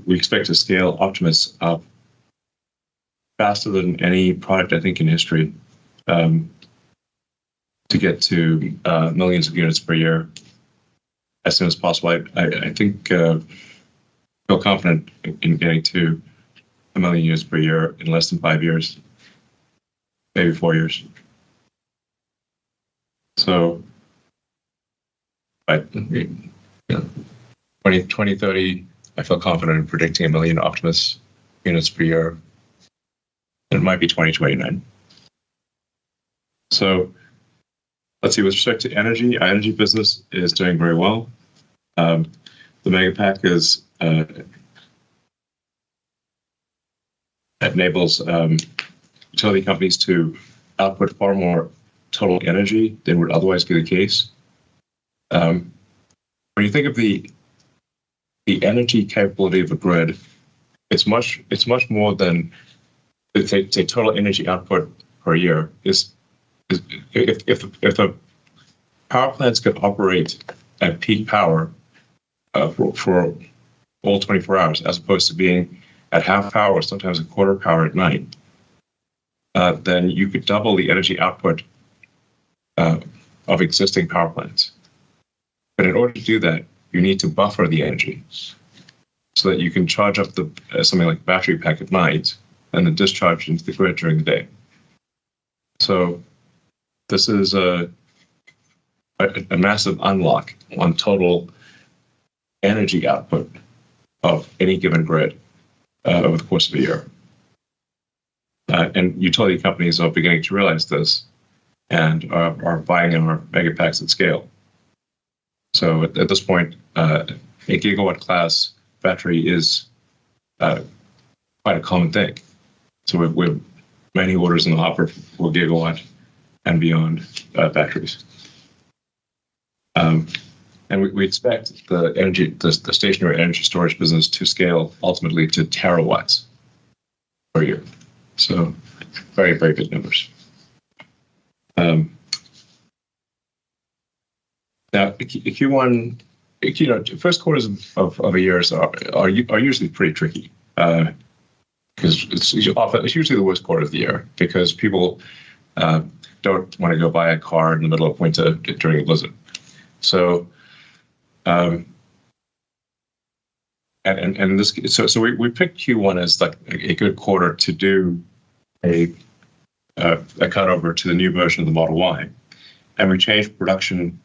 we expect to scale Optimus up faster than any product, I think, in history, to get to millions of units per year as soon as possible. I think feel confident in getting to 1 million units per year in less than 5 years, maybe 4 years. So by 2030, I feel confident in predicting 1 million Optimus units per year. And it might be 2029. So let's see, with respect to energy, our energy business is doing very well. The Megapack is enables utility companies to output far more total energy than would otherwise be the case. When you think of the energy capability of a grid, it's much more than say total energy output per year. If the power plants could operate at peak power for all 24 hours, as opposed to being at half power or sometimes a quarter power at night, then you could double the energy output of existing power plants. But in order to do that, you need to buffer the energy so that you can charge up something like battery pack at night and then discharge into the grid during the day. So this is a massive unlock on total energy output of any given grid over the course of a year. And utility companies are beginning to realize this and are buying our megapacks at scale. So at this point, a gigawatt class battery is quite a common thing. So we have many orders in the hopper for gigawatt and beyond batteries. And we expect the stationary energy storage business to scale ultimately to terawatts per year. So very, very big numbers. Now, Q1, first quarters of a year are usually pretty tricky because it's usually the worst quarter of the year because people don't want to go buy a car in the middle of winter during a blizzard. So, we picked Q1 as like a good quarter to do a cutover to the new version of the Model Y, and we changed production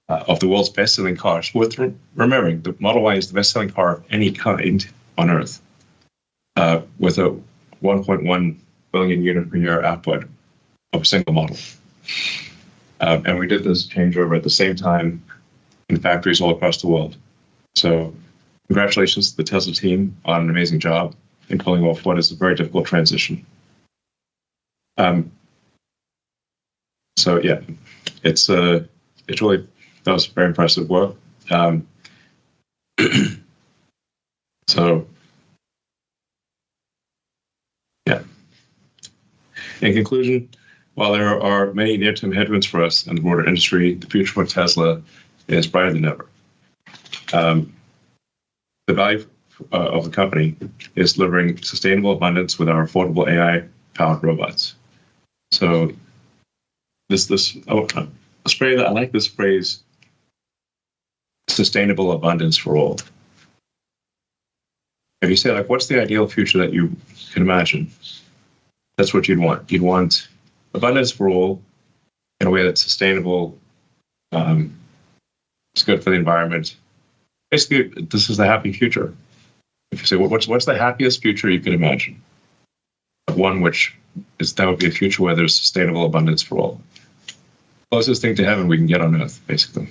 of the world's best-selling cars. Worth remembering, the Model Y is the best-selling car of any kind on Earth, with a 1.1 billion unit per year output of a single model. And we did this changeover at the same time in factories all across the world. So congratulations to the Tesla team on an amazing job in pulling off what is a very difficult transition. So yeah, it's really, that was very impressive work. So yeah. In conclusion, while there are many near-term headwinds for us and the broader industry, the future for Tesla is brighter than ever. The value of the company is delivering sustainable abundance with our affordable AI-powered robots. So a spray that I like this phrase, sustainable abundance for all. If you say, like, what's the ideal future that you can imagine? That's what you'd want. You'd want abundance for all in a way that's sustainable. It's good for the environment. Basically, this is the happy future. If you say, well, what's the happiest future you can imagine? One that would be a future where there's sustainable abundance for all. Closest thing to heaven we can get on Earth, basically.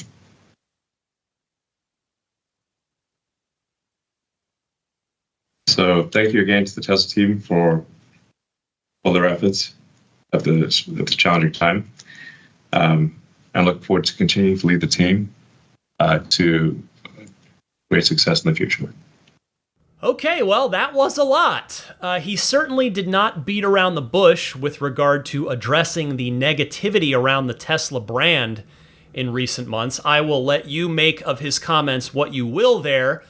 So thank you again to the Tesla team for all their efforts at this challenging time. I look forward to continuing to lead the team to great success in the future. Okay, well, that was a lot. He certainly did not beat around the bush with regard to addressing the negativity around the Tesla brand in recent months. I will let you make of his comments what you will there,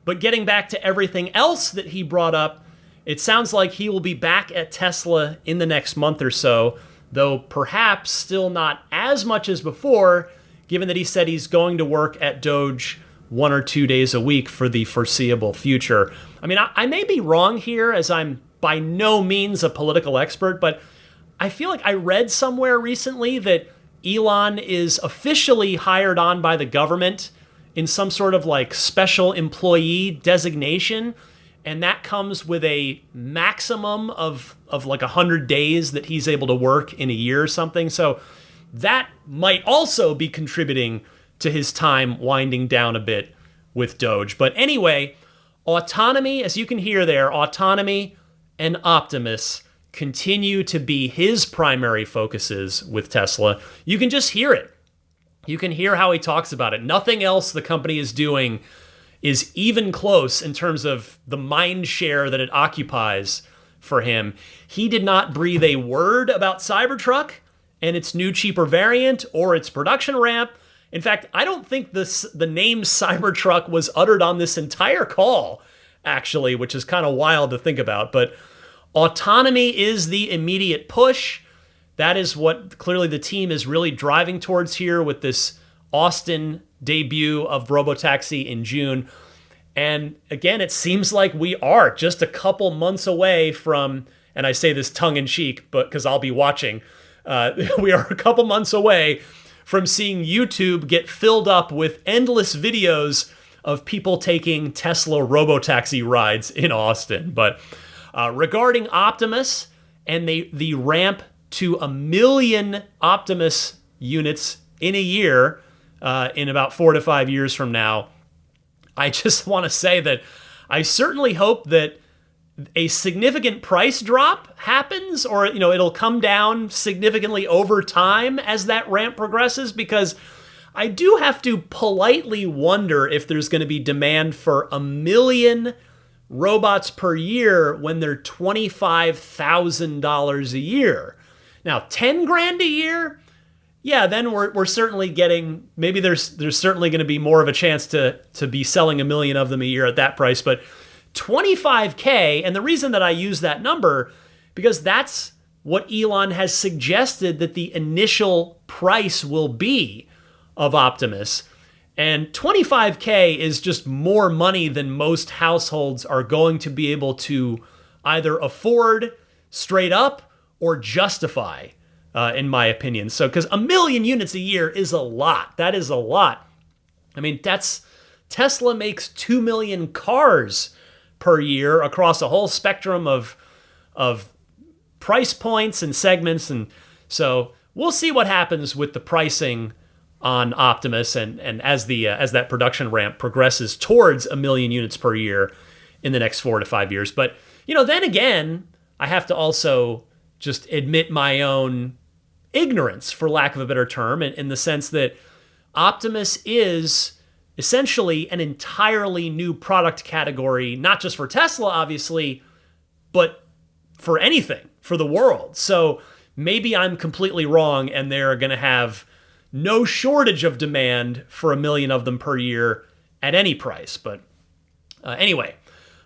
But getting back to everything else that he brought up, it sounds like he will be back at Tesla in the next month or so, though perhaps still not as much as before, given that he said he's going to work at Doge 1 or 2 days a week for the foreseeable future. I mean, I may be wrong here, as I'm by no means a political expert, but I feel like I read somewhere recently that Elon is officially hired on by the government in some sort of like special employee designation, and that comes with a maximum of like 100 days that he's able to work in a year or something. So that might also be contributing to his time winding down a bit with Doge. But anyway, autonomy, as you can hear there, autonomy and Optimus continue to be his primary focuses with Tesla. You can just hear it. You can hear how he talks about it. Nothing else the company is doing is even close in terms of the mind share that it occupies for him. He did not breathe a word about Cybertruck and its new cheaper variant or its production ramp. In fact, I don't think the name Cybertruck was uttered on this entire call, actually, which is kind of wild to think about. But autonomy is the immediate push. That is what clearly the team is really driving towards here with this Austin debut of robotaxi in June. And again, it seems like we are just a couple months away from, and I say this tongue-in-cheek, but because I'll be watching, we are a couple months away from seeing YouTube get filled up with endless videos of people taking Tesla robotaxi rides in Austin. But regarding Optimus and the ramp to 1 million Optimus units in a year in about 4 to 5 years from now, I just want to say that I certainly hope that a significant price drop happens, or it'll come down significantly over time as that ramp progresses, because I do have to politely wonder if there's going to be demand for 1 million robots per year when they're $25,000 a year. Now, 10 grand a year, yeah, then we're certainly getting, maybe there's certainly going to be more of a chance to be selling 1 million of them a year at that price, but 25K, and the reason that I use that number, because that's what Elon has suggested that the initial price will be of Optimus. And 25K is just more money than most households are going to be able to either afford straight up or justify, in my opinion. So, because 1 million units a year is a lot. That is a lot. I mean, Tesla makes 2 million cars per year across a whole spectrum of price points and segments. And so we'll see what happens with the pricing on Optimus and as that production ramp progresses towards 1 million units per year in the next 4 to 5 years. But, then again, I have to also just admit my own ignorance, for lack of a better term, in the sense that Optimus is essentially an entirely new product category, not just for Tesla, obviously, but for anything, for the world. So maybe I'm completely wrong and they're going to have no shortage of demand for 1 million of them per year at any price. But anyway,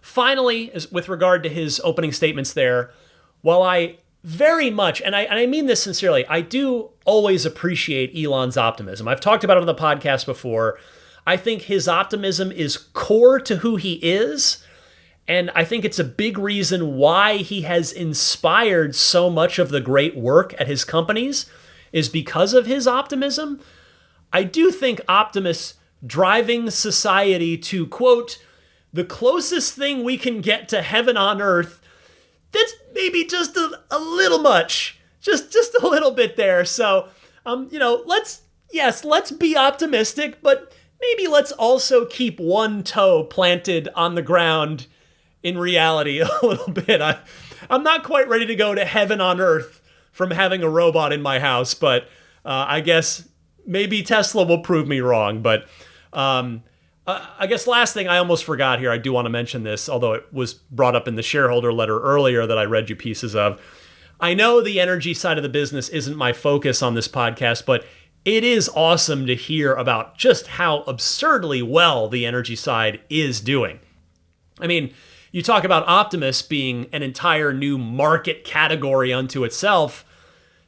finally, with regard to his opening statements there, while I very much, and I mean this sincerely, I do always appreciate Elon's optimism. I've talked about it on the podcast before. I think his optimism is core to who he is, and I think it's a big reason why he has inspired so much of the great work at his companies, is because of his optimism. I do think Optimus driving society to, quote, the closest thing we can get to heaven on earth, that's maybe just a little much, just a little bit there. So, let's be optimistic, but maybe let's also keep one toe planted on the ground in reality a little bit. I'm not quite ready to go to heaven on earth from having a robot in my house, but I guess maybe Tesla will prove me wrong. But I guess last thing I almost forgot here, I do want to mention this, although it was brought up in the shareholder letter earlier that I read you pieces of. I know the energy side of the business isn't my focus on this podcast, but it is awesome to hear about just how absurdly well the energy side is doing. I mean, you talk about Optimus being an entire new market category unto itself.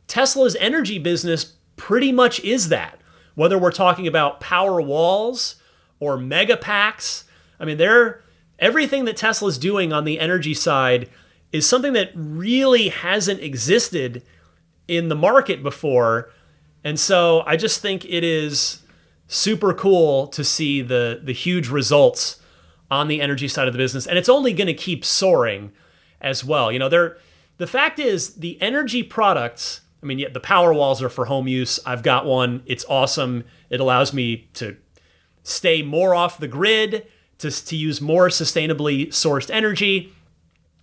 Tesla's energy business pretty much is that. Whether we're talking about power walls or mega packs, I mean, everything that Tesla's doing on the energy side is something that really hasn't existed in the market before. And so I just think it is super cool to see the huge results on the energy side of the business. And it's only going to keep soaring as well. You know, the fact is the energy products, I mean, yeah, the power walls are for home use. I've got one. It's awesome. It allows me to stay more off the grid, to use more sustainably sourced energy,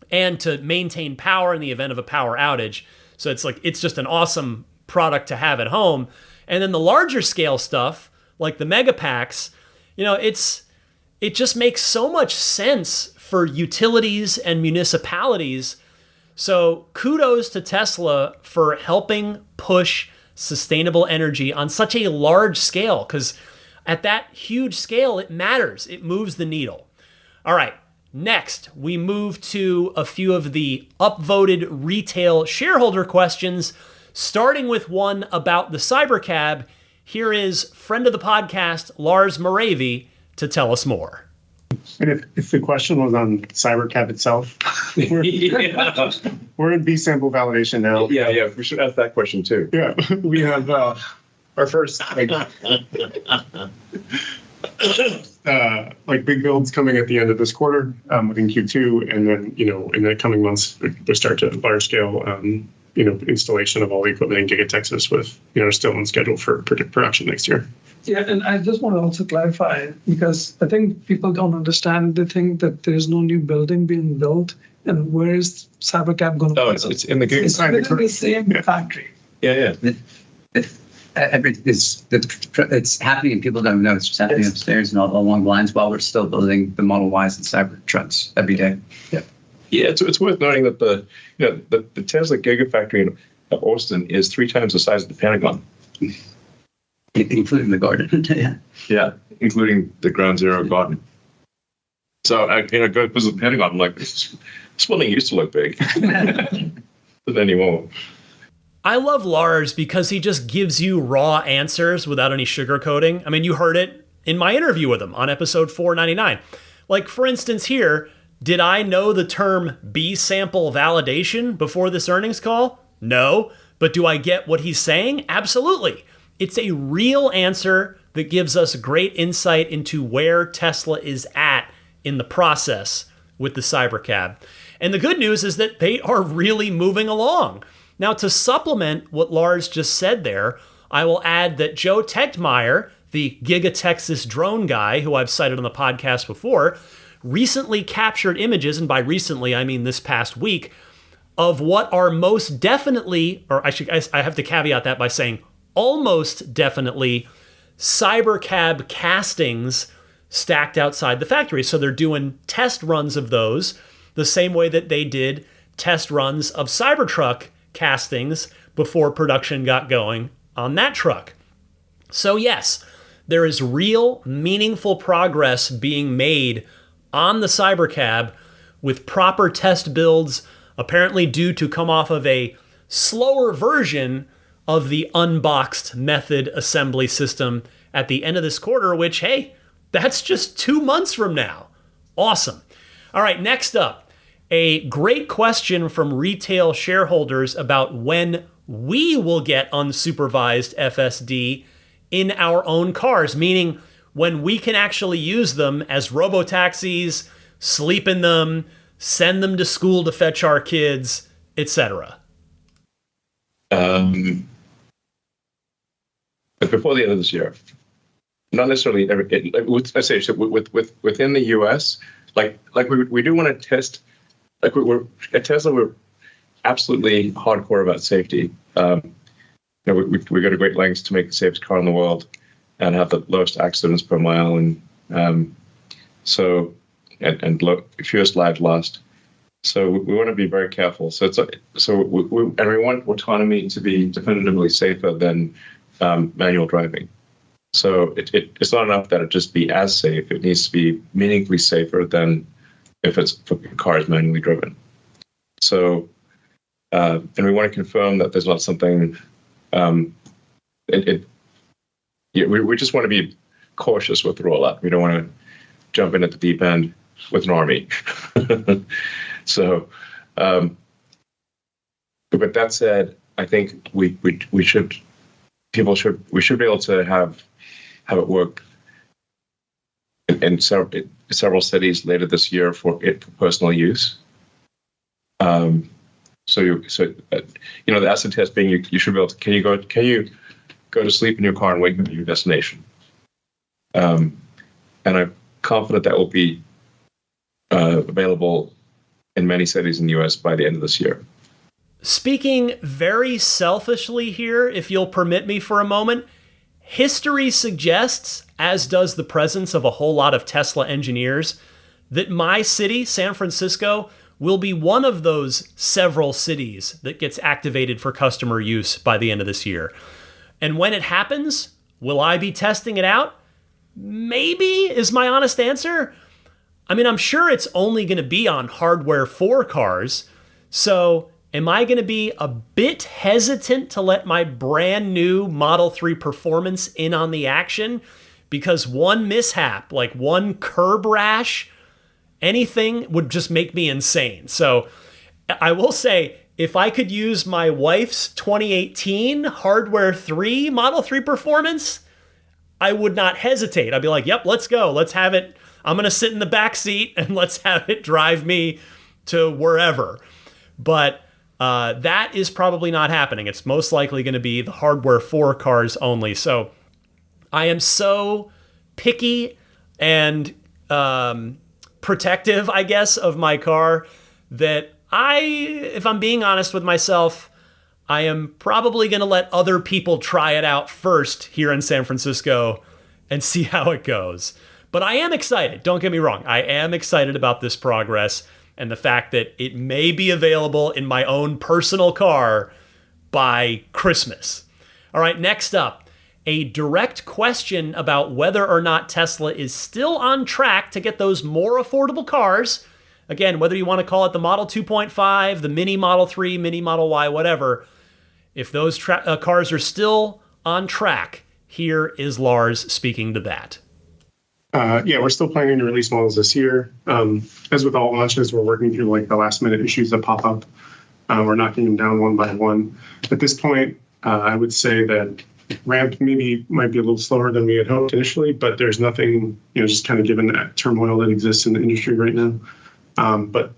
and to maintain power in the event of a power outage. So it's just an awesome product to have at home. And then the larger scale stuff, like the mega packs, you know, it just makes so much sense for utilities and municipalities. So kudos to Tesla for helping push sustainable energy on such a large scale, because at that huge scale, it matters. It moves the needle. All right, next, we move to a few of the upvoted retail shareholder questions, starting with one about the Cybercab. Here is friend of the podcast, Lars Moravi, to tell us more. And if the question was on Cybercab itself, we're in B sample validation now. Yeah. We should ask that question too. Yeah, we have our first big builds coming at the end of this quarter, within Q2, and then in the coming months we start to large scale installation of all the equipment in Giga Texas, with still on schedule for production next year. Yeah, and I just want to also clarify, because I think people don't understand. They think that there's no new building being built, and where is Cybercab going to be? It's in the Giga. It's within the same factory. Yeah. It's happening, and people don't know it's just happening upstairs and all along the lines, while we're still building the Model Ys and Cybertrucks every day. Yeah, it's worth noting that the Tesla Gigafactory in Austin is 3 times the size of the Pentagon, including the garden. Yeah, including the Ground Zero garden. So go visit the Pentagon. I'm like, this building used to look big, but anymore. I love Lars because he just gives you raw answers without any sugarcoating. I mean, you heard it in my interview with him on episode 499. Like, for instance, here, did I know the term B-sample validation before this earnings call? No. But do I get what he's saying? Absolutely. It's a real answer that gives us great insight into where Tesla is at in the process with the Cybercab. And the good news is that they are really moving along. Now, to supplement what Lars just said there, I will add that Joe Tegtmeyer, the Giga Texas drone guy who I've cited on the podcast before, recently captured images, and by recently I mean this past week, of what are most definitely, or I have to caveat that by saying almost definitely, Cybercab castings stacked outside the factory. So they're doing test runs of those the same way that they did test runs of Cybertruck castings before production got going on that truck. So yes, there is real, meaningful progress being made on the Cybercab, with proper test builds apparently due to come off of a slower version of the unboxed method assembly system at the end of this quarter, which, hey, that's just 2 months from now. Awesome. All right, next up, a great question from retail shareholders about when we will get unsupervised FSD in our own cars, meaning when we can actually use them as robotaxis, sleep in them, send them to school to fetch our kids, etc. Before the end of this year, not necessarily within the U.S. We do want to test. We're at Tesla, we're absolutely hardcore about safety. We go to great lengths to make the safest car in the world and have the lowest accidents per mile, and fewest lives lost. So we want to be very careful. So we want autonomy to be definitively safer than manual driving. So it's not enough that it just be as safe. It needs to be meaningfully safer than if it's for cars manually driven. So, and we want to confirm that there's not something. We just want to be cautious with the rollout. We don't want to jump in at the deep end with an army. So, but that said, I think we should be able to have it work in several cities later this year for personal use. The acid test being you should be able to can you go to sleep in your car and wake up at your destination. And I'm confident that will be available in many cities in the US by the end of this year. Speaking very selfishly here, if you'll permit me for a moment, history suggests, as does the presence of a whole lot of Tesla engineers, that my city, San Francisco, will be one of those several cities that gets activated for customer use by the end of this year. And when it happens, will I be testing it out? Maybe, is my honest answer. I mean, I'm sure it's only going to be on hardware for cars. So am I going to be a bit hesitant to let my brand new Model 3 Performance in on the action? Because one mishap, like one curb rash, anything would just make me insane. So I will say, if I could use my wife's 2018 Hardware 3 Model 3 Performance, I would not hesitate. I'd be like, yep, let's go. Let's have it. I'm going to sit in the back seat and let's have it drive me to wherever. But that is probably not happening. It's most likely going to be the Hardware 4 cars only. So I am so picky and protective, I guess, of my car that if I'm being honest with myself, I am probably going to let other people try it out first here in San Francisco and see how it goes. But I am excited. Don't get me wrong. I am excited about this progress and the fact that it may be available in my own personal car by Christmas. All right, next up, a direct question about whether or not Tesla is still on track to get those more affordable cars. Again, whether you want to call it the Model 2.5, the Mini Model 3, Mini Model Y, whatever. If those cars are still on track, here is Lars speaking to that. We're still planning to release models this year. As with all launches, we're working through like the last minute issues that pop up. We're knocking them down one by one. At this point, I would say that ramp maybe might be a little slower than we had hoped initially, but there's nothing, just kind of given that turmoil that exists in the industry right now. But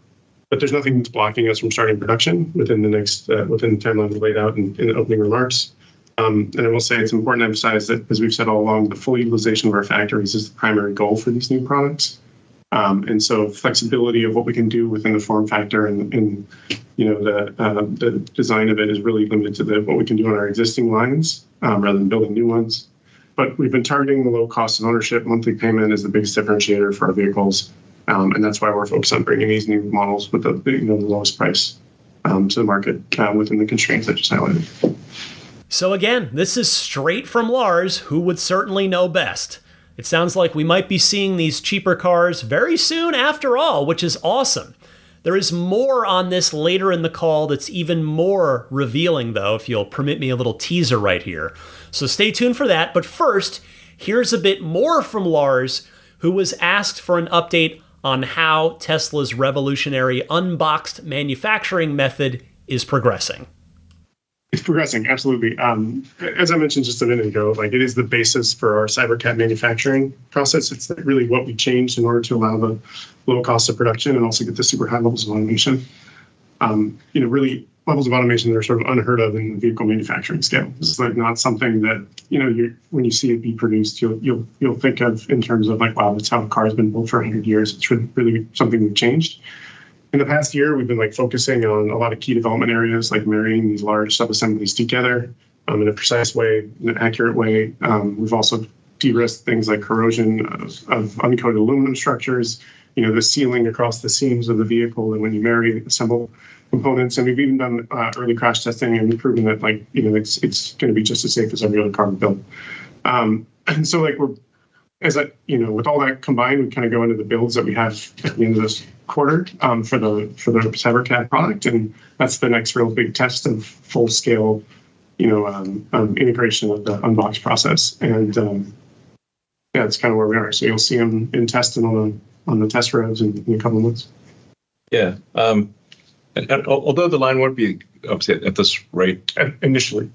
there's nothing that's blocking us from starting production within the timeline we laid out in the opening remarks. And I will say it's important to emphasize that, as we've said all along, the full utilization of our factories is the primary goal for these new products. And so flexibility of what we can do within the form factor and the design of it is really limited to what we can do on our existing lines rather than building new ones. But we've been targeting the low cost of ownership. Monthly payment is the biggest differentiator for our vehicles. And that's why we're focused on bringing these new models with the lowest price to the market within the constraints I just highlighted. So again, this is straight from Lars, who would certainly know best. It sounds like we might be seeing these cheaper cars very soon after all, which is awesome. There is more on this later in the call that's even more revealing, though, if you'll permit me a little teaser right here. So stay tuned for that. But first, here's a bit more from Lars, who was asked for an update on how Tesla's revolutionary unboxed manufacturing method is progressing. It's progressing, absolutely. As I mentioned just a minute ago, it is the basis for our Cybercat manufacturing process. It's really what we changed in order to allow the low cost of production and also get the super high levels of automation. Really levels of automation that are sort of unheard of in the vehicle manufacturing scale. This is not something that when you see it be produced, you'll think of in terms of wow, that's how a car has been built for 100 years. It's really something we've changed. In the past year, we've been focusing on a lot of key development areas, like marrying these large sub-assemblies together in a precise way, in an accurate way. We've also de-risked things like corrosion of uncoated aluminum structures, the sealing across the seams of the vehicle, and when you marry assemble components. And we've even done early crash testing, and we've proven that it's going to be just as safe as every other car we build. And so we're with all that combined, we kind of go into the builds that we have at the end of this quarter for the CyberCAD product, and that's the next real big test of full scale, integration of the unbox process. And that's kind of where we are. So you'll see them in testing on the test roads in a couple of months. Yeah. And although the line won't be obviously at this rate initially,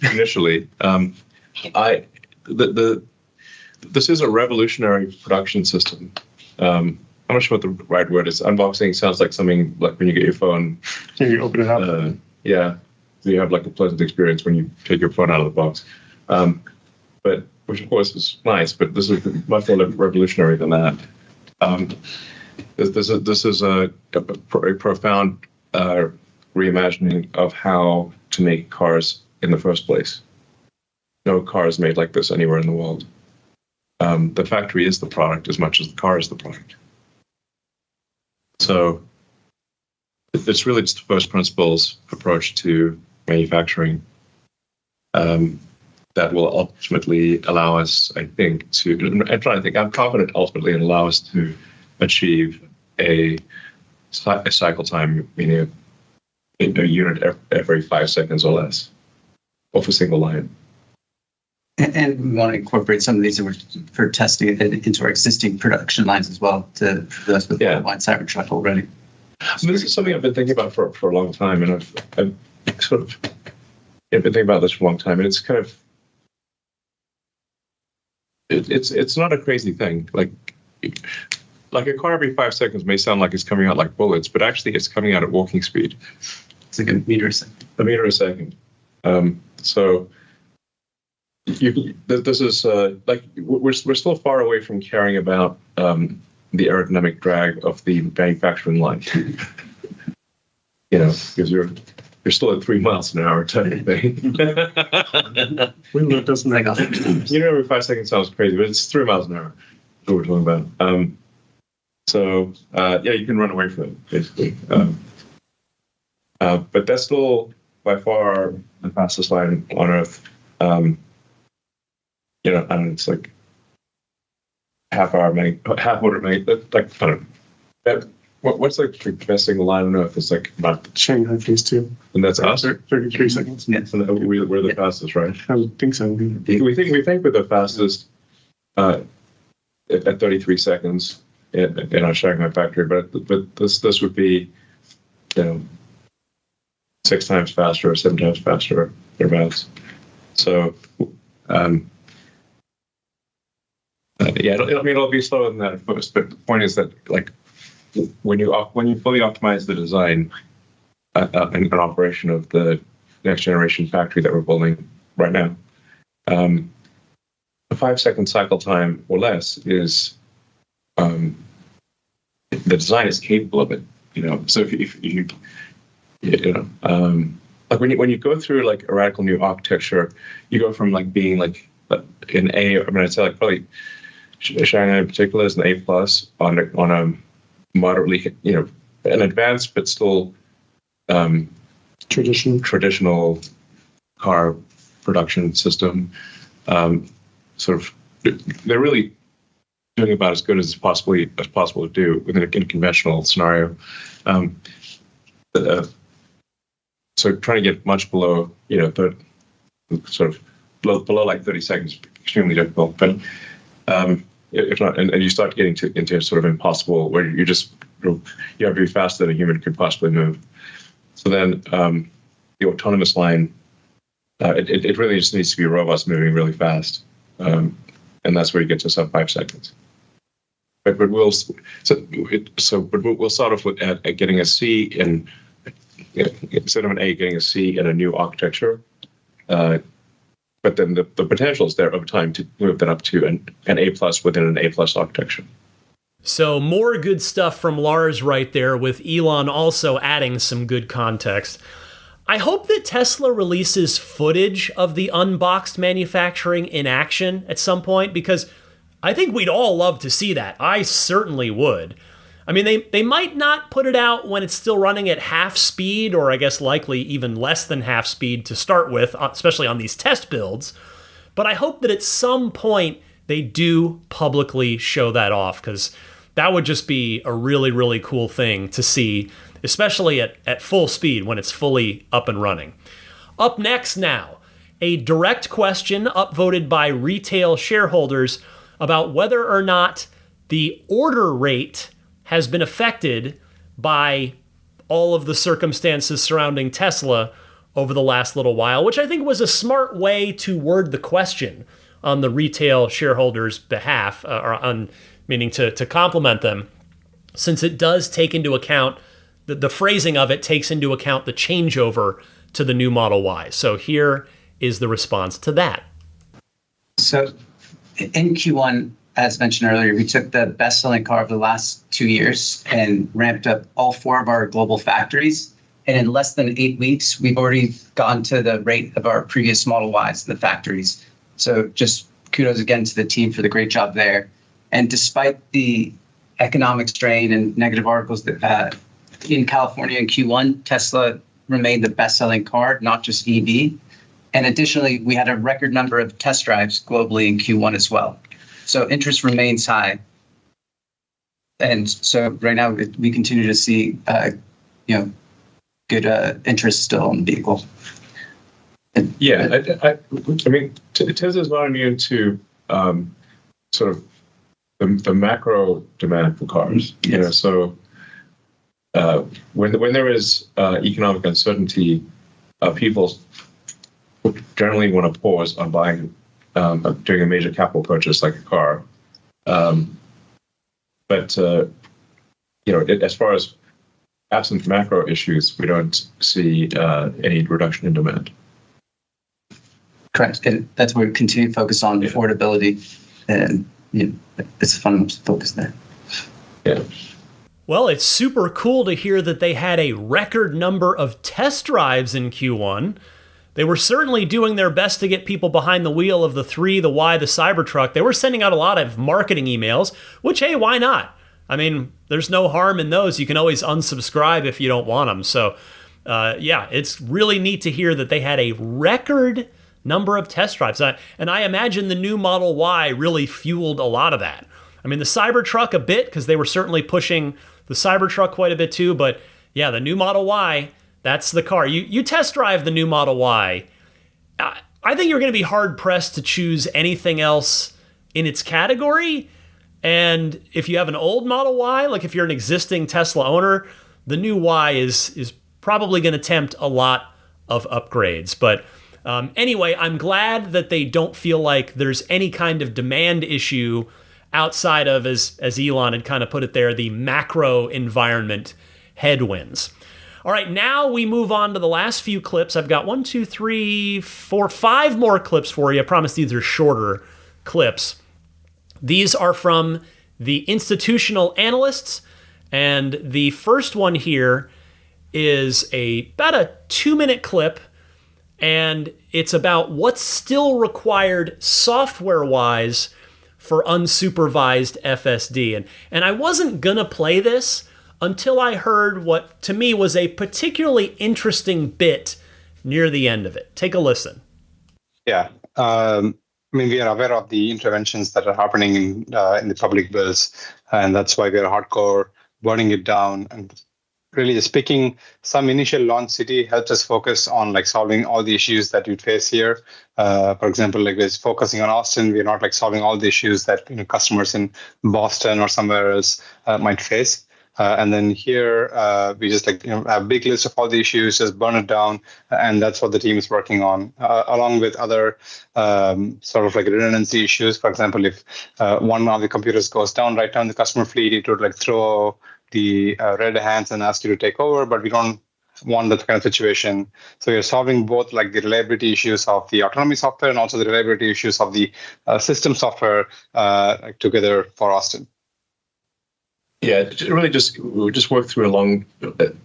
this is a revolutionary production system. I'm not sure what the right word is. Unboxing sounds like something like when you get your phone. You open it up. Yeah. So you have like a pleasant experience when you take your phone out of the box. But which of course is nice, but this is much more revolutionary than that. This is a profound reimagining of how to make cars in the first place. No car is made like this anywhere in the world. The factory is the product as much as the car is the product. So it's really just the first principles approach to manufacturing that will ultimately allow us, I think, I'm confident ultimately it'll allow us to achieve a cycle time, meaning a unit every 5 seconds or less off a single line. And we want to incorporate some of these for testing it into our existing production lines as well for those with the line Cybertruck already. So this is something I've been thinking about for a long time, and I've sort of been thinking about this for a long time, and it's kind of it's not a crazy thing. Like a car every 5 seconds may sound like it's coming out like bullets, but actually it's coming out at walking speed. It's like a meter a second. A meter a second. So this is like we're still far away from caring about the aerodynamic drag of the manufacturing line. Because you're still at 3 miles an hour type of thing. Window doesn't make up. Every 5 seconds sounds crazy, but it's 3 miles an hour. That's what we're talking about. So you can run away from it basically. But that's still by far the fastest line on Earth. And it's like half order, like I don't know. What's like the best single line on Earth? It's like about Shanghai Phase 2. And that's us? 33 seconds. Yes. And we're the fastest, right? I would think so. We think we're the fastest at 33 seconds in our Shanghai factory, but this would be 6 times faster or 7 times faster thereabouts. So it'll be slower than that at first, but the point is that like when you fully optimize the design and operation of the next generation factory that we're building right now, a 5 second cycle time or less is the design is capable of it. So if you like when you go through like a radical new architecture, you go from like being like an A. I mean, I'd say like probably Shanghai in particular is an A+ on a moderately, an advanced but still traditional car production system. Sort of, they're really doing about as good as possible to do within a conventional scenario. So trying to get much below, sort of below like 30 seconds is extremely difficult. But if not, and you start getting into sort of impossible, where you have to be faster than a human could possibly move. So then the autonomous line, it really just needs to be robots moving really fast, and that's where you get to sub 5 seconds. But we'll start off with at getting a C in. Instead of an A, getting a C in a new architecture. But then the potential is there over time to move that up to an A+ within an A+ architecture. So more good stuff from Lars right there, with Elon also adding some good context. I hope that Tesla releases footage of the unboxed manufacturing in action at some point, because I think we'd all love to see that. I certainly would. I mean, they might not put it out when it's still running at half speed, or I guess likely even less than half speed to start with, especially on these test builds. But I hope that at some point they do publicly show that off, because that would just be a really, really cool thing to see, especially at full speed when it's fully up and running. Up next now, a direct question upvoted by retail shareholders about whether or not the order rate has been affected by all of the circumstances surrounding Tesla over the last little while, which I think was a smart way to word the question on the retail shareholders' behalf, meaning to compliment them, since it does take into account, the phrasing of it takes into account the changeover to the new Model Y. So here is the response to that. So in Q1, as mentioned earlier, we took the best-selling car of the last 2 years and ramped up all 4 of our global factories. And in less than 8 weeks, we've already gone to the rate of our previous Model Ys in the factories. So just kudos again to the team for the great job there. And despite the economic strain and negative articles that in California in Q1, Tesla remained the best-selling car, not just EV. And additionally, we had a record number of test drives globally in Q1 as well. So interest remains high. And so right now we continue to see, good interest still in the vehicle. Yeah, I mean, Tesla's not immune to sort of the macro demand for cars. Yes. You know, so when there is economic uncertainty, people generally want to pause on buying, doing a major capital purchase like a car. But as far as absent macro issues, we don't see any reduction in demand. Correct. And that's where we continue to focus on affordability. And it's a fundamental focus there. Yeah. Well, it's super cool to hear that they had a record number of test drives in Q1. They were certainly doing their best to get people behind the wheel of the 3, the Y, the Cybertruck. They were sending out a lot of marketing emails, which, hey, why not? I mean, there's no harm in those. You can always unsubscribe if you don't want them. So, it's really neat to hear that they had a record number of test drives. And I imagine the new Model Y really fueled a lot of that. I mean, the Cybertruck a bit, because they were certainly pushing the Cybertruck quite a bit too. But yeah, the new Model Y, that's the car. You test drive the new Model Y. I think you're going to be hard-pressed to choose anything else in its category. And if you have an old Model Y, like if you're an existing Tesla owner, the new Y is probably going to tempt a lot of upgrades. But anyway, I'm glad that they don't feel like there's any kind of demand issue outside of, as Elon had kind of put it there, the macro environment headwinds. All right, now we move on to the last few clips. I've got 1, 2, 3, 4, 5 more clips for you. I promise these are shorter clips. These are from the institutional analysts, and the first one here is about a 2-minute clip, and it's about what's still required software-wise for unsupervised FSD. And I wasn't going to play this until I heard what, to me, was a particularly interesting bit near the end of it. Take a listen. Yeah. We are aware of the interventions that are happening in the public bills, and that's why we are hardcore burning it down. And really just picking some initial launch city helps us focus on solving all the issues that you'd face here. For example, we're focusing on Austin. We're not solving all the issues that customers in Boston or somewhere else might face. And then here we just a big list of all the issues, just burn it down, and that's what the team is working on, along with other redundancy issues. For example, if one of the computers goes down right now in the customer fleet, it would throw the red hands and ask you to take over, but we don't want that kind of situation. So you're solving both the reliability issues of the autonomy software and also the reliability issues of the system software together for Austin. Yeah, we just worked through a long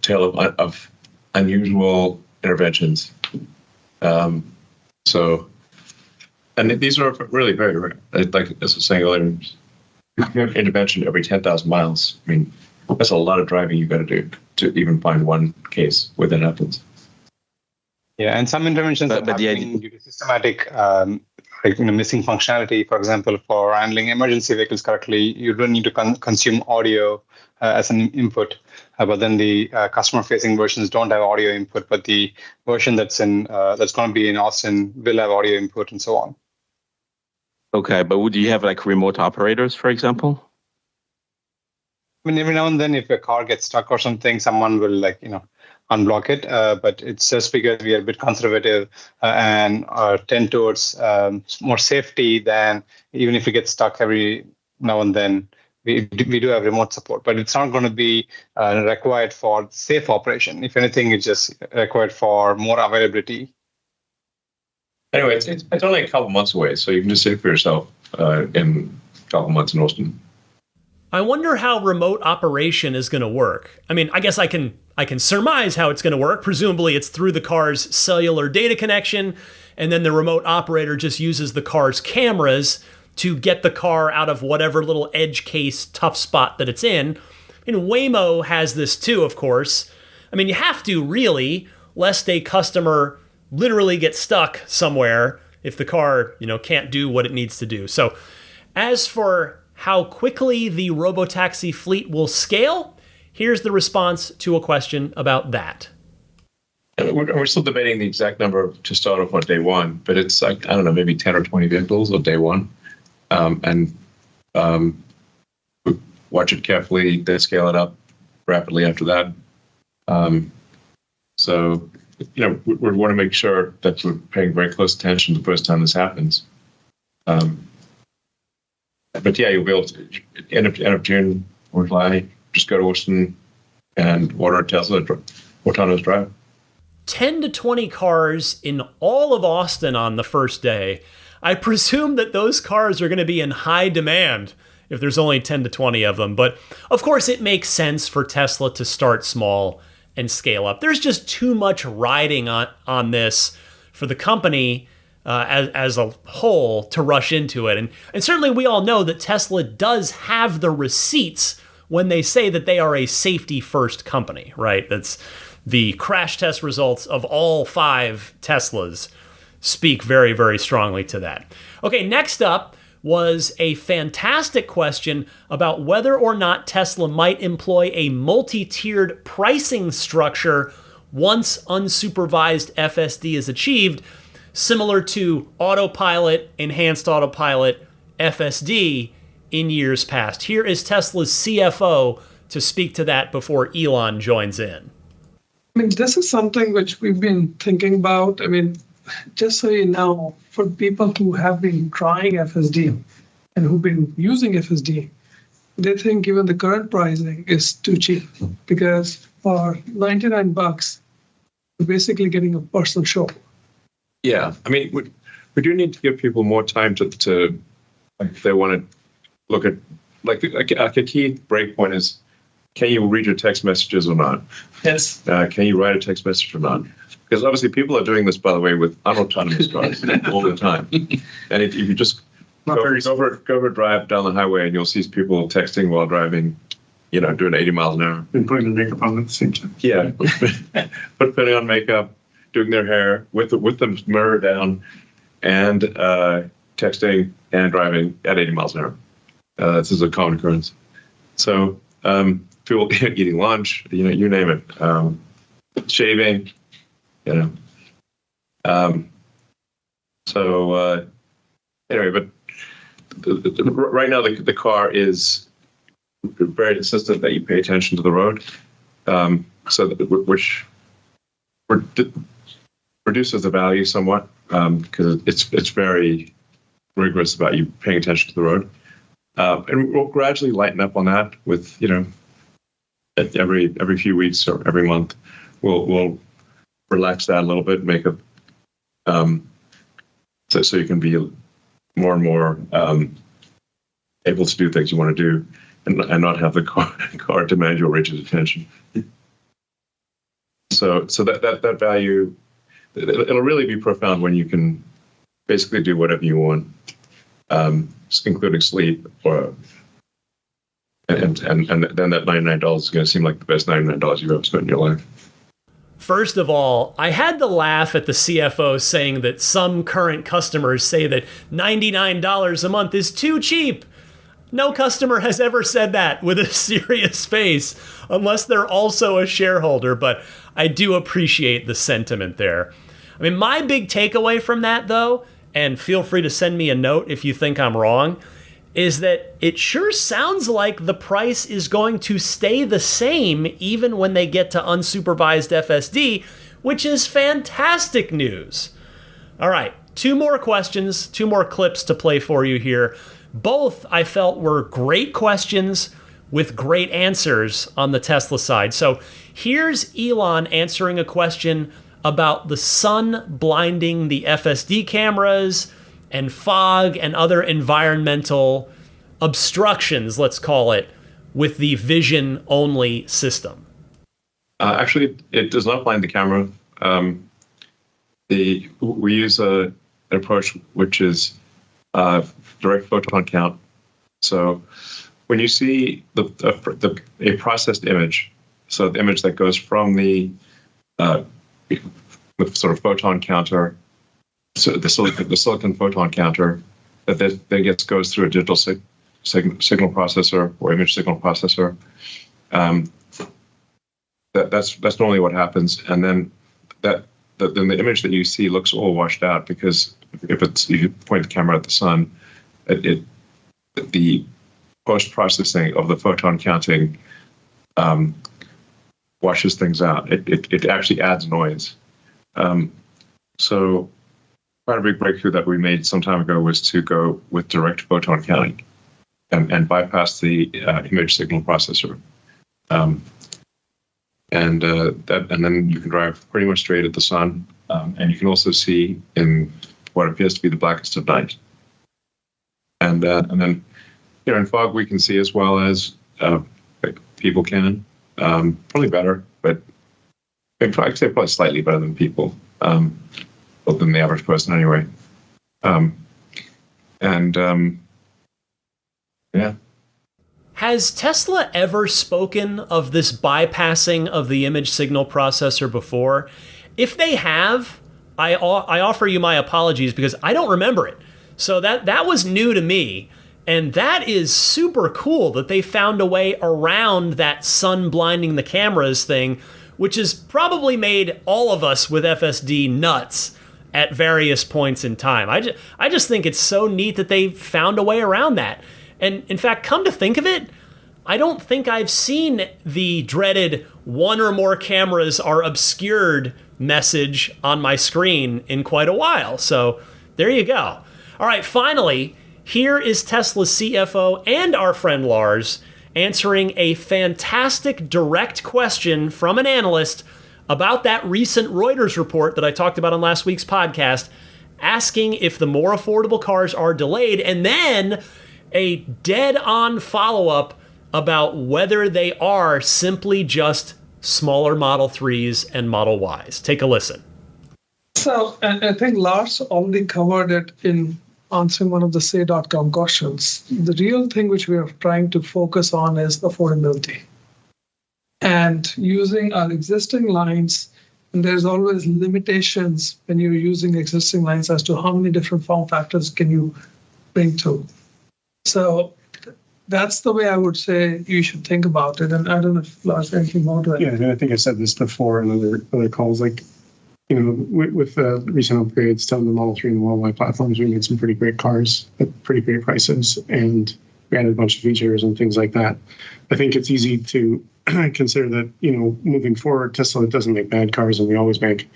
tail of unusual interventions. And these are really very rare. As I was saying earlier, you have intervention every 10,000 miles. I mean, that's a lot of driving you got to do to even find one case where that happens. Yeah, and some interventions are happening due to systematic like missing functionality. For example, for handling emergency vehicles correctly, you don't need to consume audio as an input. But then the customer-facing versions don't have audio input, but the version that's going to be in Austin will have audio input and so on. Okay, but would you have like remote operators, for example? I mean, every now and then, if a car gets stuck or something, someone will unblock it. But it's just because we are a bit conservative and tend towards more safety than even if we get stuck every now and then. We do have remote support, but it's not going to be required for safe operation. If anything, it's just required for more availability. Anyway, it's only a couple months away, so you can just see it for yourself in a couple months in Austin. I wonder how remote operation is going to work. I mean, I guess I can surmise how it's going to work. Presumably, it's through the car's cellular data connection, and then the remote operator just uses the car's cameras to get the car out of whatever little edge case tough spot that it's in. And Waymo has this too, of course. I mean, you have to really, lest a customer literally get stuck somewhere if the car, can't do what it needs to do. So as for how quickly the robotaxi fleet will scale, here's the response to a question about that. We're still debating the exact number to start off on day one, but it's like, I don't know, maybe 10 or 20 vehicles on day one. And watch it carefully, then scale it up rapidly after that. So, we want to make sure that we're paying very close attention the first time this happens. But yeah, you'll be able to, end of June or July, just go to Austin and order a Tesla autonomous drive. 10 to 20 cars in all of Austin on the first day. I presume that those cars are going to be in high demand if there's only 10 to 20 of them. But of course, it makes sense for Tesla to start small and scale up. There's just too much riding on this for the company as a whole to rush into it. And certainly we all know that Tesla does have the receipts when they say that they are a safety-first company, right? That's the crash test results of all 5 Teslas speak very, very strongly to that. Okay, next up was a fantastic question about whether or not Tesla might employ a multi-tiered pricing structure once unsupervised FSD is achieved, similar to autopilot, enhanced autopilot, FSD in years past. Here is Tesla's CFO to speak to that before Elon joins in. I mean, this is something which we've been thinking about. I mean, just so you know, for people who have been trying FSD and who've been using FSD, they think even the current pricing is too cheap because for $99, you're basically getting a personal show. Yeah, I mean, we do need to give people more time to if they want to look at, like a key breakpoint is, can you read your text messages or not? Yes. Can you write a text message or not? Because obviously people are doing this, by the way, with unautonomous cars all the time. And if you just go for a drive down the highway and you'll see people texting while driving, doing 80 miles an hour. And putting the makeup on at the same time. Yeah, putting on makeup, doing their hair with the mirror down, and texting and driving at 80 miles an hour. This is a common occurrence. So people eating lunch, you name it, shaving, So anyway, but right now the car is very insistent that you pay attention to the road, which reduces the value somewhat because it's very rigorous about you paying attention to the road, and we'll gradually lighten up on that with every few weeks or every month we'll relax that a little bit, make it so you can be more and more able to do things you want to do and not have the car demand your rigid attention. So that value, it'll really be profound when you can basically do whatever you want, including sleep, and then that $99 is going to seem like the best $99 you've ever spent in your life. First of all, I had to laugh at the CFO saying that some current customers say that $99 a month is too cheap. No customer has ever said that with a serious face, unless they're also a shareholder, but I do appreciate the sentiment there. I mean, my big takeaway from that, though, and feel free to send me a note if you think I'm wrong, is that it sure sounds like the price is going to stay the same even when they get to unsupervised FSD, which is fantastic news. All right, 2 more questions, 2 more clips to play for you here. Both I felt were great questions with great answers on the Tesla side. So here's Elon answering a question about the sun blinding the FSD cameras and fog and other environmental obstructions, let's call it, with the vision-only system. Actually, it does not blind the camera. We use an approach which is direct photon count. So when you see a processed image, so the image that goes from the sort of photon counter, so the silicon photon counter, that then goes through a digital signal processor or image signal processor. That's normally what happens, and then then the image that you see looks all washed out, because if you point the camera at the sun, the post-processing of the photon counting washes things out. It actually adds noise. So quite a big breakthrough that we made some time ago was to go with direct photon counting and bypass the image signal processor. And then you can drive pretty much straight at the sun, and you can also see in what appears to be the blackest of night. And then, in fog we can see as well as people can. Probably better, but I'd say probably slightly better than people, well, than the average person anyway. Yeah. Has Tesla ever spoken of this bypassing of the image signal processor before? If they have, I offer you my apologies because I don't remember it. So that was new to me. And that is super cool that they found a way around that sun blinding the cameras thing, which has probably made all of us with FSD nuts at various points in time. I just think it's so neat that they found a way around that. And in fact, come to think of it, I don't think I've seen the dreaded 1 or more cameras are obscured message on my screen in quite a while. So there you go. All right, finally, here is Tesla's CFO and our friend Lars answering a fantastic direct question from an analyst about that recent Reuters report that I talked about on last week's podcast, asking if the more affordable cars are delayed, and then a dead-on follow-up about whether they are simply just smaller Model 3s and Model Ys. Take a listen. So I think Lars already covered it in answering one of the say.com questions. The real thing which we are trying to focus on is affordability. And using our existing lines, and there's always limitations when you're using existing lines as to how many different form factors can you bring to. So that's the way I would say you should think about it. And I don't know if Lars anything more to that. Yeah, I think I said this before in other calls. Like, with recent upgrades to the Model 3 and the Model Y platforms, we made some pretty great cars at pretty great prices, and we added a bunch of features and things like that. I think it's easy to consider that, moving forward, Tesla doesn't make bad cars, and we always make,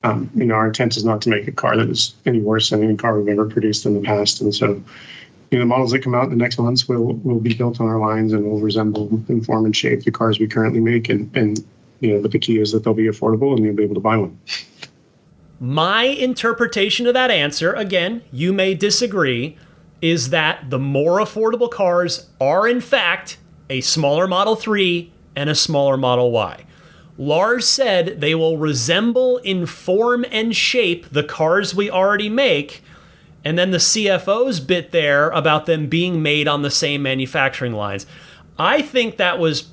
our intent is not to make a car that is any worse than any car we've ever produced in the past. And so, the models that come out in the next months will be built on our lines and will resemble in form and shape the cars we currently make. And but the key is that they'll be affordable and you'll be able to buy one. My interpretation of that answer, again, you may disagree, is that the more affordable cars are, in fact, a smaller Model 3 and a smaller Model Y. Lars said they will resemble in form and shape the cars we already make, and then the CFO's bit there about them being made on the same manufacturing lines. I think that was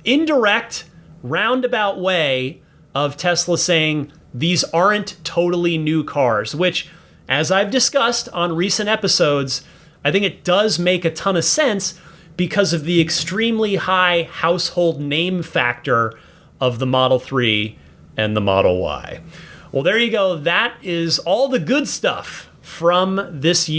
indirect, roundabout way of Tesla saying these aren't totally new cars, which, as I've discussed on recent episodes, I think it does make a ton of sense because of the extremely high household name factor of the Model 3 and the Model Y. Well, there you go. That is all the good stuff from this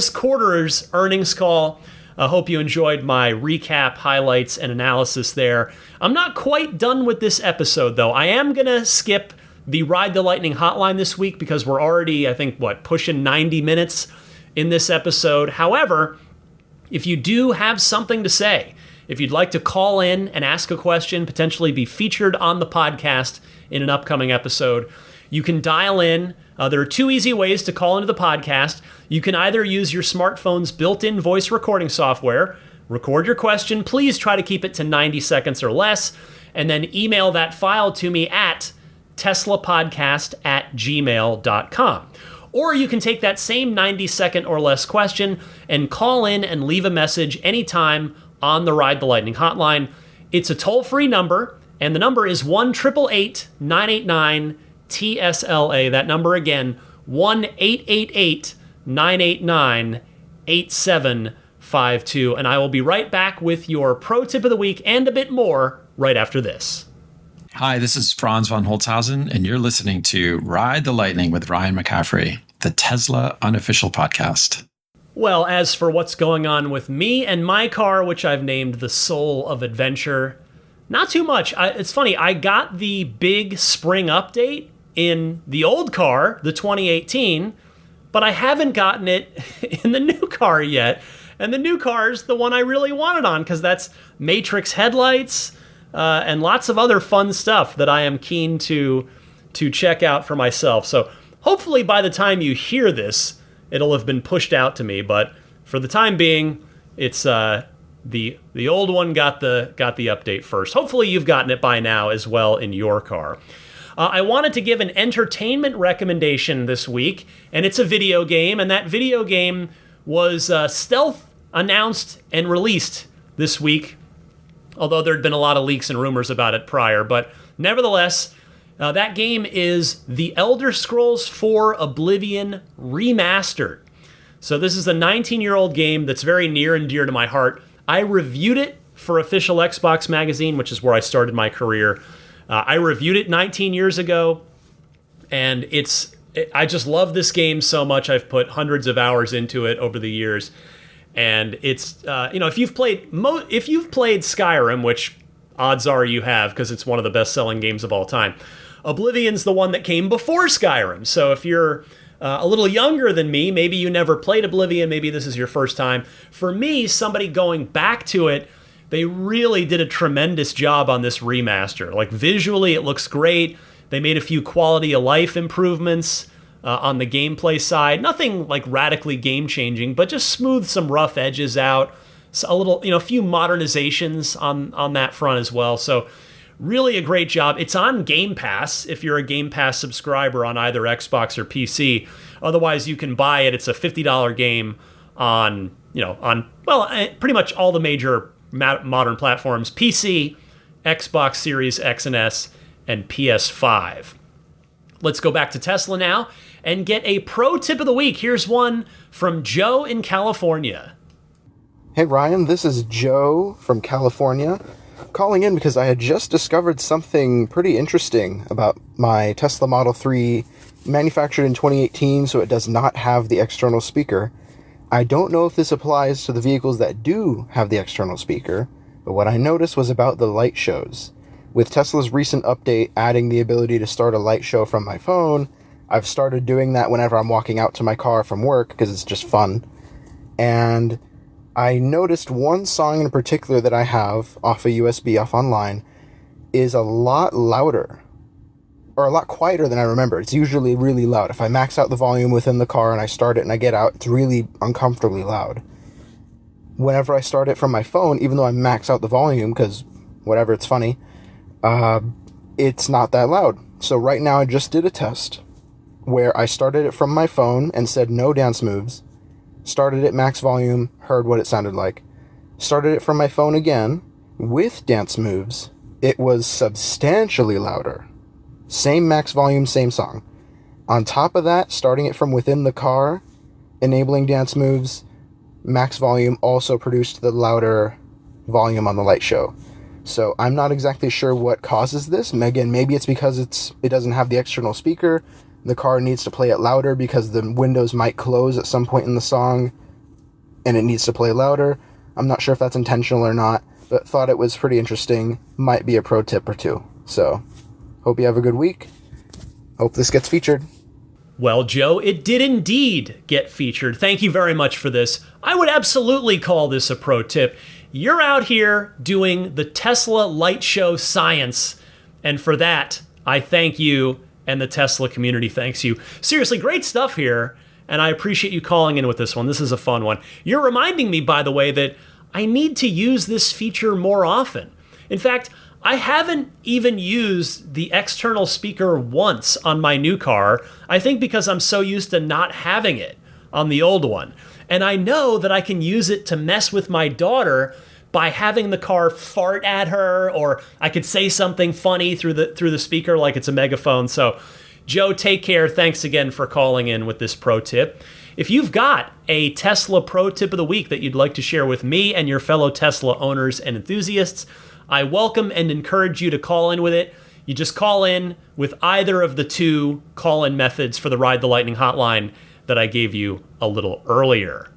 quarter's earnings call. I hope you enjoyed my recap, highlights, and analysis there. I'm not quite done with this episode, though. I am going to skip the Ride the Lightning hotline this week because we're already, I think, pushing 90 minutes in this episode. However, if you do have something to say, if you'd like to call in and ask a question, potentially be featured on the podcast in an upcoming episode, you can dial in. There are two easy ways to call into the podcast. You can either use your smartphone's built-in voice recording software, record your question, please try to keep it to 90 seconds or less, and then email that file to me at teslapodcast@gmail.com. Or you can take that same 90-second or less question and call in and leave a message anytime on the Ride the Lightning hotline. It's a toll-free number, and the number is 1-888-989-TSLA. That number again, 1-888-989-8752. And I will be right back with your pro tip of the week and a bit more right after this. Hi, this is Franz von Holzhausen, and you're listening to Ride the Lightning with Ryan McCaffrey, the Tesla unofficial podcast. Well, as for what's going on with me and my car, which I've named the Soul of Adventure, not too much. It's funny, I got the big spring update in the old car, the 2018, but I haven't gotten it in the new car yet. And the new car is the one I really wanted on because that's Matrix headlights, and lots of other fun stuff that I am keen to check out for myself. So hopefully by the time you hear this, it'll have been pushed out to me. But for the time being, it's the old one got the update first. Hopefully you've gotten it by now as well in your car. I wanted to give an entertainment recommendation this week, and it's a video game, and that video game was stealth announced and released this week, although there'd been a lot of leaks and rumors about it prior. But nevertheless, that game is The Elder Scrolls IV Oblivion Remastered. So this is a 19-year-old game that's very near and dear to my heart. I reviewed it for Official Xbox Magazine, which is where I started my career. I reviewed it 19 years ago, and I just love this game so much. I've put hundreds of hours into it over the years. And it's, if you've played Skyrim, which odds are you have because it's one of the best-selling games of all time, Oblivion's the one that came before Skyrim. So if you're a little younger than me, maybe you never played Oblivion, maybe this is your first time. For me, somebody going back to it, they really did a tremendous job on this remaster. Like visually, it looks great. They made a few quality of life improvements on the gameplay side. Nothing like radically game-changing, but just smoothed some rough edges out. So a few modernizations on that front as well. So really a great job. It's on Game Pass if you're a Game Pass subscriber on either Xbox or PC. Otherwise, you can buy it. It's a $50 game on pretty much all the major modern platforms: PC, Xbox Series X and S, and PS5. Let's go back to Tesla now and get a pro tip of the week. Here's one from Joe in California. Hey Ryan, this is Joe from California, calling in because I had just discovered something pretty interesting about my Tesla Model 3, manufactured in 2018, so it does not have the external speaker. I don't know if this applies to the vehicles that do have the external speaker, but what I noticed was about the light shows. With Tesla's recent update adding the ability to start a light show from my phone, I've started doing that whenever I'm walking out to my car from work because it's just fun. And I noticed one song in particular that I have off a USB, off online, is a lot louder, or a lot quieter than I remember. It's usually really loud. If I max out the volume within the car and I start it and I get out, it's really uncomfortably loud. Whenever I start it from my phone, even though I max out the volume, because whatever, it's funny, it's not that loud. So right now I just did a test where I started it from my phone and said no dance moves, started it max volume, heard what it sounded like, started it from my phone again with dance moves, it was substantially louder. Same max volume, same song. On top of that, starting it from within the car, enabling dance moves, max volume also produced the louder volume on the light show. So I'm not exactly sure what causes this. Again, maybe it's because it doesn't have the external speaker. The car needs to play it louder because the windows might close at some point in the song and it needs to play louder. I'm not sure if that's intentional or not, but thought it was pretty interesting. Might be a pro tip or two. So hope you have a good week. Hope this gets featured. Well, Joe, it did indeed get featured. Thank you very much for this. I would absolutely call this a pro tip. You're out here doing the Tesla light show science, and for that, I thank you, and the Tesla community thanks you. Seriously, great stuff here, and I appreciate you calling in with this one. This is a fun one. You're reminding me, by the way, that I need to use this feature more often. In fact, I haven't even used the external speaker once on my new car, I think because I'm so used to not having it on the old one. And I know that I can use it to mess with my daughter by having the car fart at her, or I could say something funny through the speaker like it's a megaphone. So, Joe, take care. Thanks again for calling in with this pro tip. If you've got a Tesla pro tip of the week that you'd like to share with me and your fellow Tesla owners and enthusiasts, I welcome and encourage you to call in with it. You just call in with either of the two call-in methods for the Ride the Lightning hotline that I gave you a little earlier.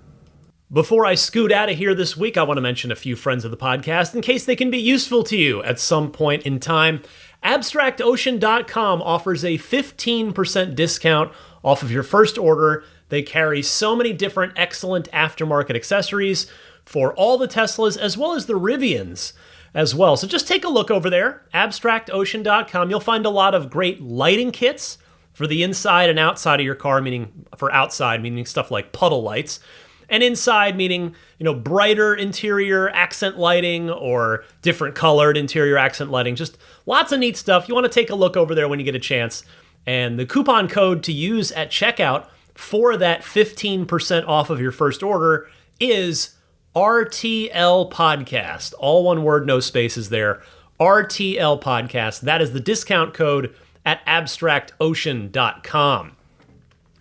Before I scoot out of here this week, I want to mention a few friends of the podcast in case they can be useful to you at some point in time. AbstractOcean.com offers a 15% discount off of your first order. They carry so many different excellent aftermarket accessories for all the Teslas as well as the Rivians as well. So just take a look over there, abstractocean.com. You'll find a lot of great lighting kits for the inside and outside of your car, meaning for outside, meaning stuff like puddle lights, and inside, meaning, brighter interior accent lighting or different colored interior accent lighting. Just lots of neat stuff. You want to take a look over there when you get a chance. And the coupon code to use at checkout for that 15% off of your first order is RTL Podcast. All one word, no spaces there. RTL Podcast. That is the discount code at abstractocean.com.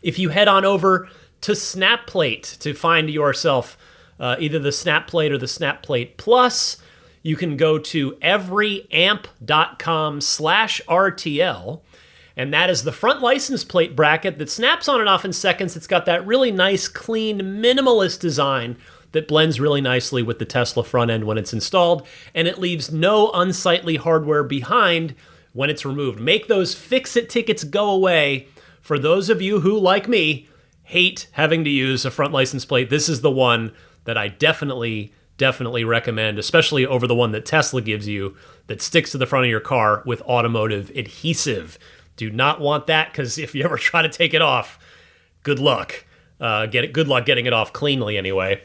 If you head on over to SnapPlate to find yourself either the SnapPlate or the SnapPlate Plus, you can go to everyamp.com/RTL. And that is the front license plate bracket that snaps on and off in seconds. It's got that really nice, clean, minimalist design that blends really nicely with the Tesla front end when it's installed, and it leaves no unsightly hardware behind when it's removed. Make those fix-it tickets go away. For those of you who, like me, hate having to use a front license plate, this is the one that I definitely recommend, especially over the one that Tesla gives you that sticks to the front of your car with automotive adhesive. Do not want that, because if you ever try to take it off, good luck. Good luck getting it off cleanly anyway.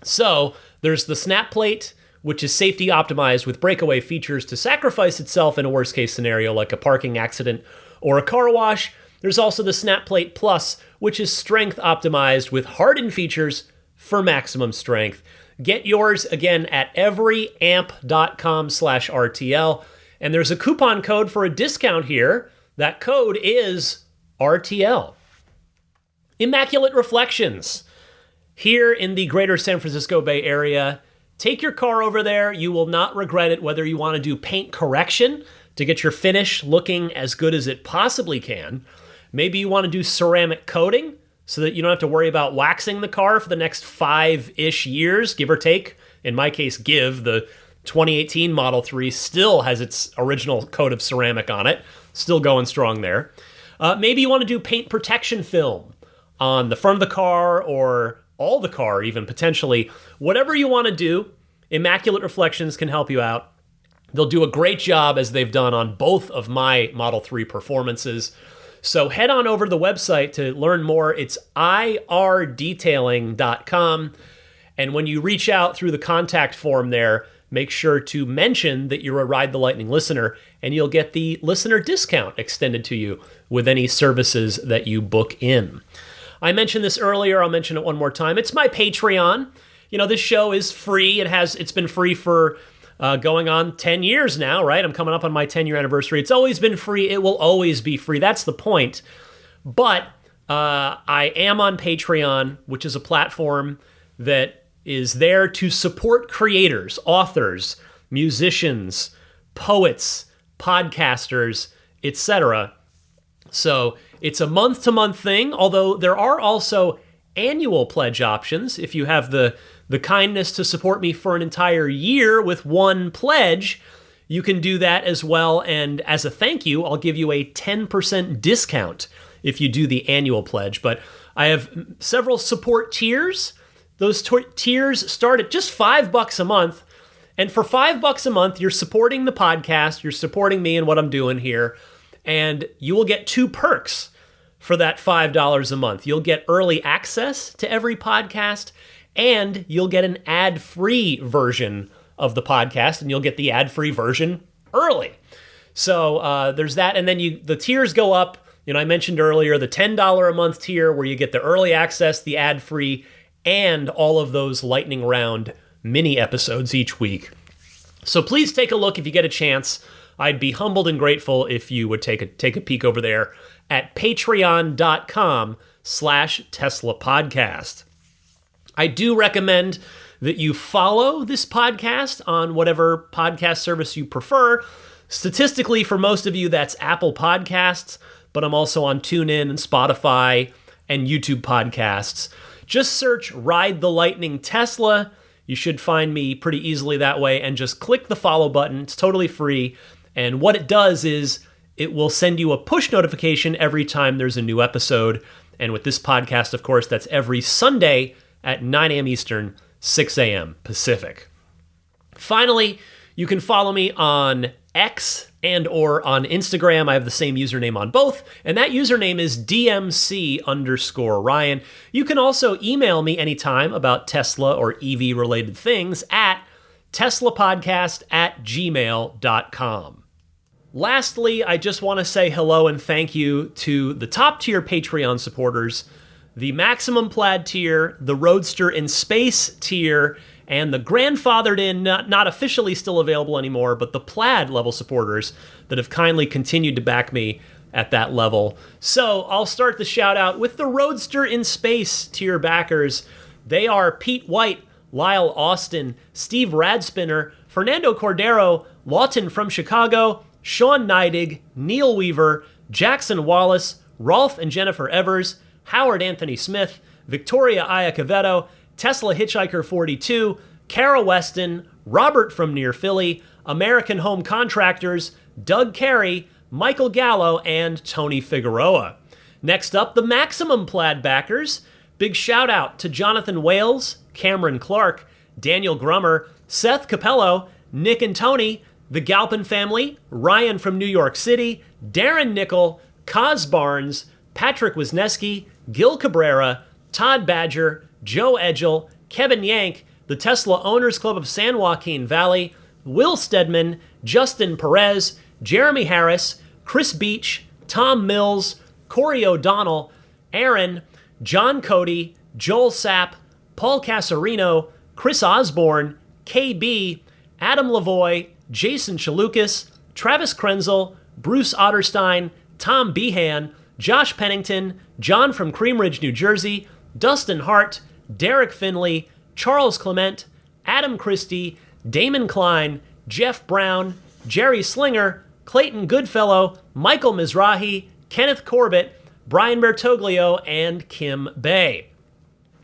So there's the Snap Plate, which is safety optimized with breakaway features to sacrifice itself in a worst case scenario like a parking accident or a car wash. There's also the Snap Plate Plus, which is strength optimized with hardened features for maximum strength. Get yours again at everyamp.com/RTL. And there's a coupon code for a discount here. That code is RTL. Immaculate Reflections. Here in the greater San Francisco Bay Area, take your car over there. You will not regret it, whether you want to do paint correction to get your finish looking as good as it possibly can. Maybe you want to do ceramic coating so that you don't have to worry about waxing the car for the next 5-ish years, give or take. In my case, the 2018 Model 3 still has its original coat of ceramic on it, still going strong there. Maybe you want to do paint protection film on the front of the car or all the car even, potentially. Whatever you want to do, Immaculate Reflections can help you out. They'll do a great job, as they've done on both of my Model 3 performances. So head on over to the website to learn more. It's irdetailing.com. And when you reach out through the contact form there, make sure to mention that you're a Ride the Lightning listener, and you'll get the listener discount extended to you with any services that you book in. I mentioned this earlier. I'll mention it one more time. It's my Patreon. This show is free. It's been free for going on 10 years now, right? I'm coming up on my 10-year anniversary. It's always been free. It will always be free. That's the point. But I am on Patreon, which is a platform that is there to support creators, authors, musicians, poets, podcasters, etc. So it's a month-to-month thing, although there are also annual pledge options. If you have the kindness to support me for an entire year with one pledge, you can do that as well. And as a thank you, I'll give you a 10% discount if you do the annual pledge. But I have several support tiers. Those tiers start at just $5 a month. And for $5 a month, you're supporting the podcast, you're supporting me and what I'm doing here, and you will get 2 perks for that $5 a month. You'll get early access to every podcast, and you'll get an ad-free version of the podcast, and you'll get the ad-free version early. So there's that, and then the tiers go up. I mentioned earlier the $10 a month tier where you get the early access, the ad-free, and all of those lightning round mini episodes each week. So please take a look if you get a chance. I'd be humbled and grateful if you would take a peek over there at patreon.com/Tesla Podcast. I do recommend that you follow this podcast on whatever podcast service you prefer. Statistically, for most of you, that's Apple Podcasts, but I'm also on TuneIn and Spotify and YouTube podcasts. Just search Ride the Lightning Tesla. You should find me pretty easily that way, and just click the follow button. It's totally free. And what it does is it will send you a push notification every time there's a new episode. And with this podcast, of course, that's every Sunday at 9 a.m. Eastern, 6 a.m. Pacific. Finally, you can follow me on X and or on Instagram. I have the same username on both, and that username is DMC_Ryan. You can also email me anytime about Tesla or EV related things at teslapodcast@gmail.com. Lastly, I just want to say hello and thank you to the top tier Patreon supporters, the Maximum Plaid tier, the Roadster in Space tier, and the grandfathered in, not officially still available anymore, but the Plaid level supporters that have kindly continued to back me at that level. So I'll start the shout out with the Roadster in Space tier backers. They are Pete White, Lyle Austin, Steve Radspinner, Fernando Cordero, Lawton from Chicago, Sean Neidig, Neil Weaver, Jackson Wallace, Rolf and Jennifer Evers, Howard Anthony Smith, Victoria Iacovetto, Tesla Hitchhiker 42, Kara Weston, Robert from near Philly, American Home Contractors, Doug Carey, Michael Gallo, and Tony Figueroa. Next up, the Maximum Plaid backers. Big shout out to Jonathan Wales, Cameron Clark, Daniel Grummer, Seth Capello, Nick and Tony, the Galpin family, Ryan from New York City, Darren Nickel, Kaz Barnes, Patrick Wisniewski, Gil Cabrera, Todd Badger, Joe Edgel, Kevin Yank, the Tesla Owners Club of San Joaquin Valley, Will Stedman, Justin Perez, Jeremy Harris, Chris Beach, Tom Mills, Corey O'Donnell, Aaron, John Cody, Joel Sapp, Paul Casarino, Chris Osborne, KB, Adam Lavoie, Jason Chalukas, Travis Krenzel, Bruce Otterstein, Tom Behan, Josh Pennington, John from Cream Ridge, New Jersey, Dustin Hart, Derek Finley, Charles Clement, Adam Christie, Damon Klein, Jeff Brown, Jerry Slinger, Clayton Goodfellow, Michael Mizrahi, Kenneth Corbett, Brian Bertoglio, and Kim Bay.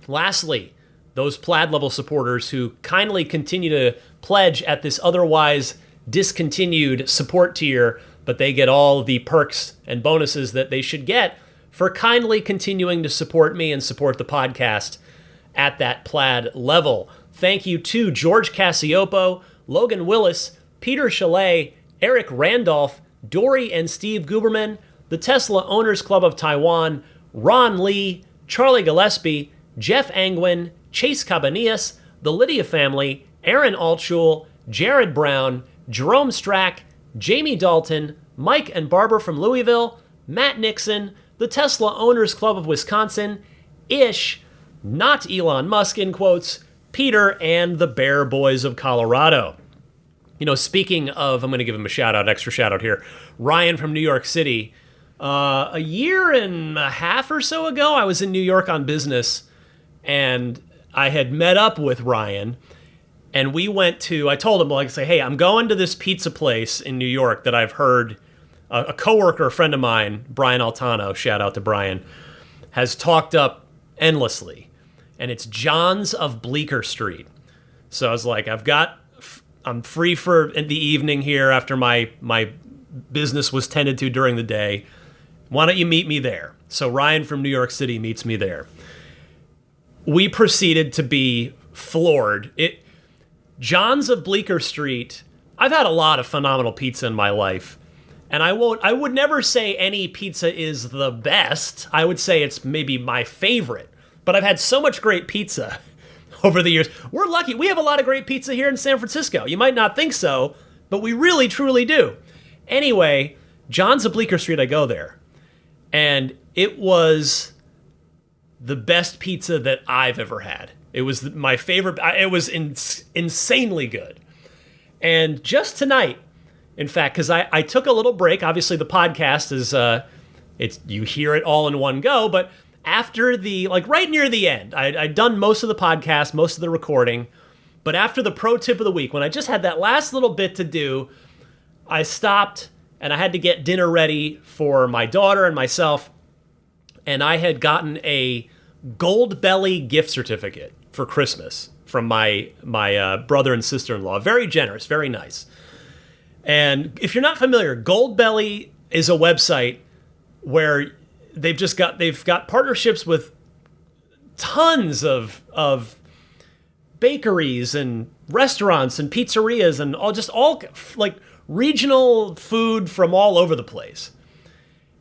Lastly, those Plaid level supporters who kindly continue to pledge at this otherwise discontinued support tier, but they get all the perks and bonuses that they should get for kindly continuing to support me and support the podcast at that Plaid level. Thank you to George Cassiopo, Logan Willis, Peter Chalet, Eric Randolph, Dory and Steve Guberman, the Tesla Owners Club of Taiwan, Ron Lee, Charlie Gillespie, Jeff Angwin, Chase Cabanillas, the Lydia family, Aaron Altschul, Jared Brown, Jerome Strack, Jamie Dalton, Mike and Barbara from Louisville, Matt Nixon, the Tesla Owners Club of Wisconsin, Ish, not Elon Musk in quotes, Peter, and the Bear Boys of Colorado. Speaking of, I'm going to give him a shout out, extra shout out here. Ryan from New York City. A year and a half or so ago, I was in New York on business, and I had met up with Ryan, and we went to, I told him, hey, I'm going to this pizza place in New York that I've heard a coworker, a friend of mine, Brian Altano, shout out to Brian, has talked up endlessly. And it's John's of Bleecker Street. So I was like, I'm free for the evening here after my business was tended to during the day. Why don't you meet me there? So Ryan from New York City meets me there. We proceeded to be floored. John's of Bleecker Street, I've had a lot of phenomenal pizza in my life. And I would never say any pizza is the best. I would say it's maybe my favorite. But I've had so much great pizza over the years. We're lucky. We have a lot of great pizza here in San Francisco. You might not think so, but we really, truly do. Anyway, John's of Bleecker Street, I go there. And it was the best pizza that I've ever had. It was my favorite. It was insanely good. And just tonight, in fact, because I took a little break. Obviously, the podcast is you hear it all in one go. But after right near the end, I'd done most of the podcast, most of the recording. But after the pro tip of the week, when I just had that last little bit to do, I stopped and I had to get dinner ready for my daughter and myself. And I had gotten a Gold Belly gift certificate for Christmas from my brother and sister-in-law. Very generous, very nice. And if you're not familiar, Gold Belly is a website where they've got partnerships with tons of bakeries and restaurants and pizzerias and all like regional food from all over the place.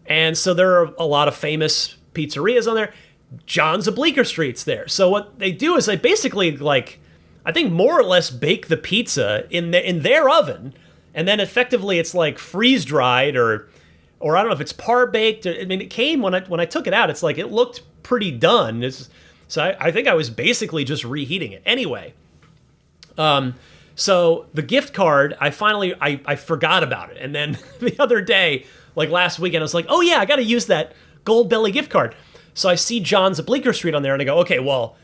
And so there are a lot of famous pizzerias on there. John's of Bleecker Street's there. So what they do is they basically I think more or less bake the pizza in their oven. And then effectively it's like freeze dried or I don't know if it's par baked. I mean, it came when I took it out. It's like it looked pretty done. So I think I was basically just reheating it. Anyway, so the gift card, I forgot about it. And then the other day, like last weekend, I was like, oh yeah, I got to use that Gold Belly gift card. So I see John's at Bleecker Street on there, and I go, okay, well,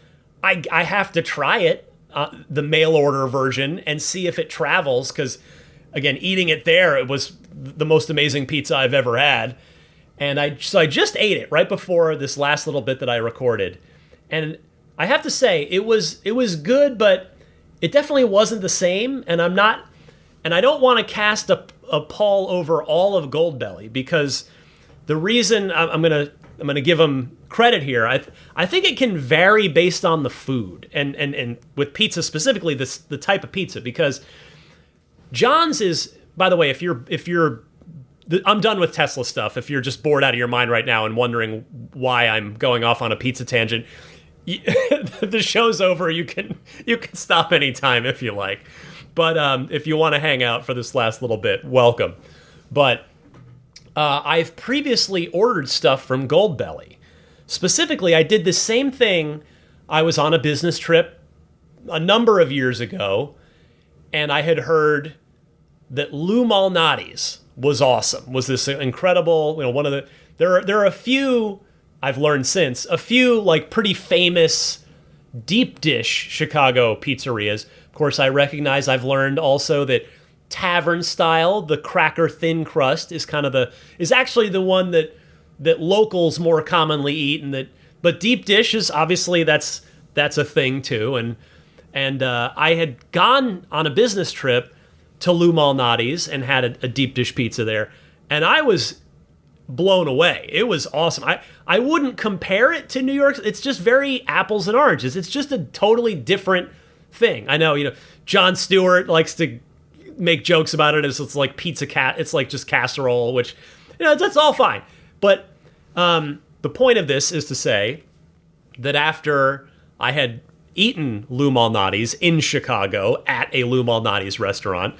I have to try it, the mail order version, and see if it travels. Because again, eating it there, it was the most amazing pizza I've ever had. And I just ate it right before this last little bit that I recorded. And I have to say, it was good, but it definitely wasn't the same. And I don't want to cast a pall over all of Gold Belly, because the reason I'm gonna give them credit here, I think it can vary based on the food and with pizza specifically, the type of pizza, because John's is, by the way, if you're I'm done with Tesla stuff. If you're just bored out of your mind right now and wondering why I'm going off on a pizza tangent, the show's over. You can stop anytime if you like. But if you want to hang out for this last little bit, welcome. But I've previously ordered stuff from Gold Belly. Specifically, I did the same thing. I was on a business trip a number of years ago, and I had heard that Lou Malnati's was awesome. Was this incredible, one of the, there are a few, I've learned since, a few like pretty famous deep dish Chicago pizzerias. Of course, I recognize, I've learned also that tavern style, the cracker thin crust is actually the one that locals more commonly eat, but deep dish is obviously that's a thing too. And I had gone on a business trip to Lou Malnati's and had a deep dish pizza there, and I was blown away. It was awesome. I wouldn't compare it to New York. It's just very apples and oranges. It's just a totally different thing. I know, Jon Stewart likes to make jokes about it as it's like it's like just casserole, which, that's all fine. But the point of this is to say that after I had eaten Lou Malnati's in Chicago at a Lou Malnati's restaurant,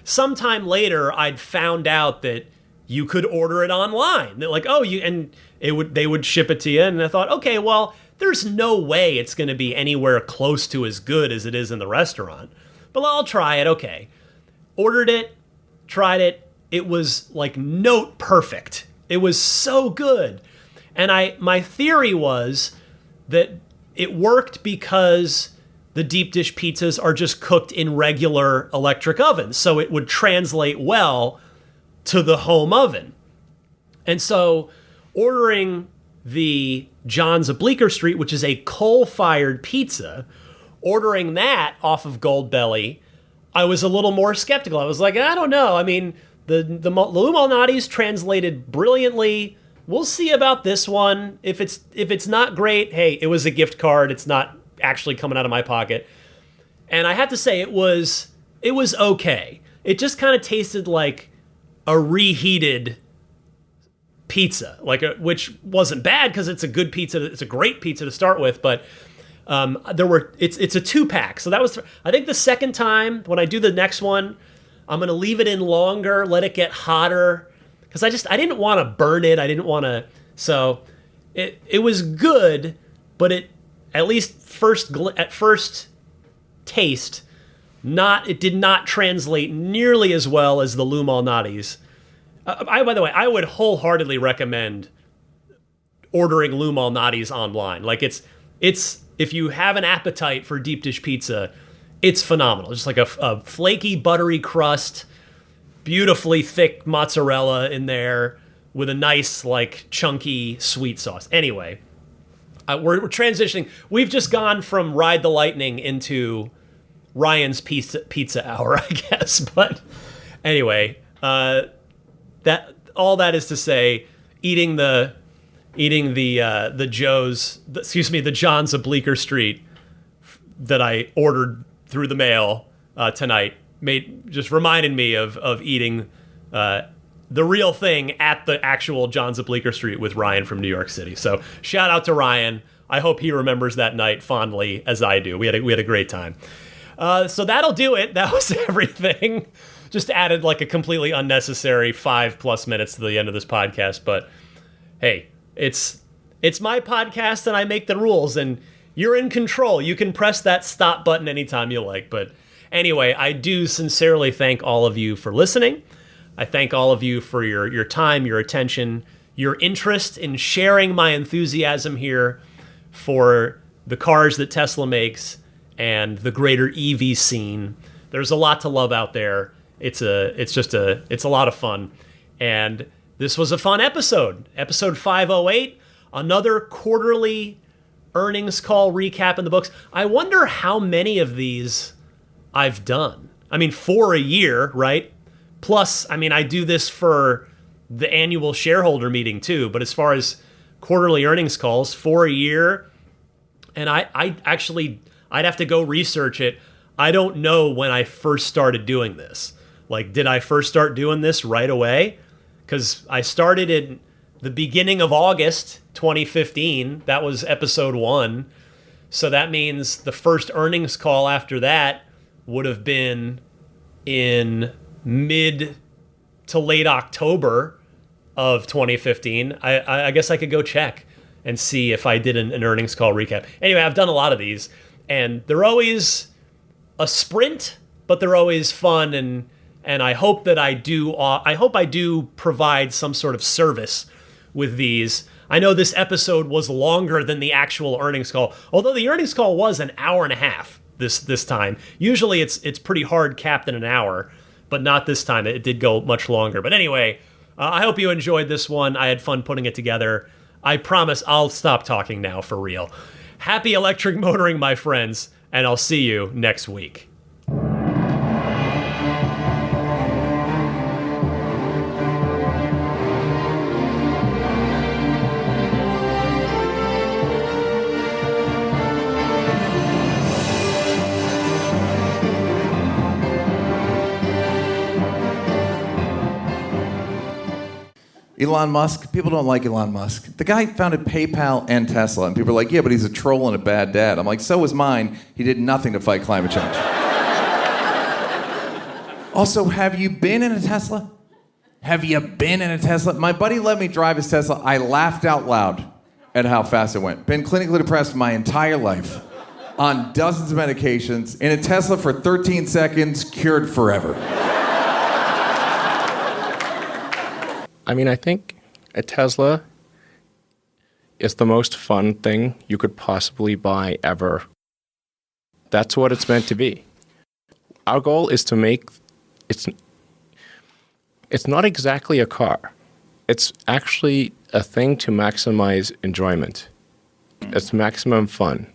sometime later I'd found out that you could order it online. They're like, they would ship it to you. And I thought, okay, well, there's no way it's going to be anywhere close to as good as it is in the restaurant, but I'll try it. Okay. ordered it, tried it. It was like note perfect. It was so good. And my theory was that it worked because the deep dish pizzas are just cooked in regular electric ovens. So it would translate well to the home oven. And so ordering the John's of Bleecker Street, which is a coal-fired pizza, ordering that off of Goldbelly, I was a little more skeptical. I was like, I don't know. I mean, the Lou Malnati's translated brilliantly. We'll see about this one. If it's not great, hey, it was a gift card. It's not actually coming out of my pocket. And I have to say, it was okay. It just kind of tasted like a reheated pizza, which wasn't bad because it's a good pizza. It's a great pizza to start with, but it's a 2-pack. So that was, I think the second time when I do the next one, I'm going to leave it in longer, let it get hotter, because I didn't want to burn it. I didn't want to, so it was good, but it, at least at first taste, it did not translate nearly as well as the Lou Malnati's. By the way, I would wholeheartedly recommend ordering Lou Malnati's online. Like it's if you have an appetite for deep dish pizza, it's phenomenal. Just like a flaky, buttery crust, beautifully thick mozzarella in there with a nice, like, chunky sweet sauce. Anyway, we're transitioning. We've just gone from Ride the Lightning into Ryan's pizza hour, I guess. But anyway, that all that is to say, eating the John's of Bleecker Street that I ordered through the mail tonight just reminded me of eating the real thing at the actual John's of Bleecker Street with Ryan from New York City. So shout out to Ryan. I hope he remembers that night fondly as I do. We had a great time. So that'll do it. That was everything. Just added like a completely unnecessary 5+ minutes to the end of this podcast. But hey, it's my podcast and I make the rules and you're in control. You can press that stop button anytime you like. But anyway, I do sincerely thank all of you for listening. I thank all of you for your time, your attention, your interest in sharing my enthusiasm here for the cars that Tesla makes and the greater EV scene. There's a lot to love out there. It's a lot of fun. And this was a fun episode 508, another quarterly earnings call recap in the books. I wonder how many of these I've done. I mean, 4 a year, right? Plus, I mean, I do this for the annual shareholder meeting too, but as far as quarterly earnings calls, 4 a year, and I'd have to go research it. I don't know when I first started doing this. Like, did I first start doing this right away? Because I started in the beginning of August 2015. That was episode 1. So that means the first earnings call after that would have been in mid to late October of 2015. I guess I could go check and see if I did an earnings call recap. Anyway, I've done a lot of these, and they're always a sprint, but they're always fun, and I hope that I do provide some sort of service with these. I know this episode was longer than the actual earnings call, although the earnings call was an hour and a half this time. Usually it's pretty hard capped in an hour, but not this time. It did go much longer. But anyway, I hope you enjoyed this one. I had fun putting it together. I promise I'll stop talking now for real. Happy electric motoring, my friends, and I'll see you next week. Elon Musk, people don't like Elon Musk. The guy founded PayPal and Tesla, and people are like, yeah, but he's a troll and a bad dad. I'm like, so was mine. He did nothing to fight climate change. Also, have you been in a Tesla? Have you been in a Tesla? My buddy let me drive his Tesla. I laughed out loud at how fast it went. Been clinically depressed my entire life, on dozens of medications, in a Tesla for 13 seconds, cured forever. I mean, I think a Tesla is the most fun thing you could possibly buy ever. That's what it's meant to be. Our goal is to make it's not exactly a car. It's actually a thing to maximize enjoyment. It's maximum fun.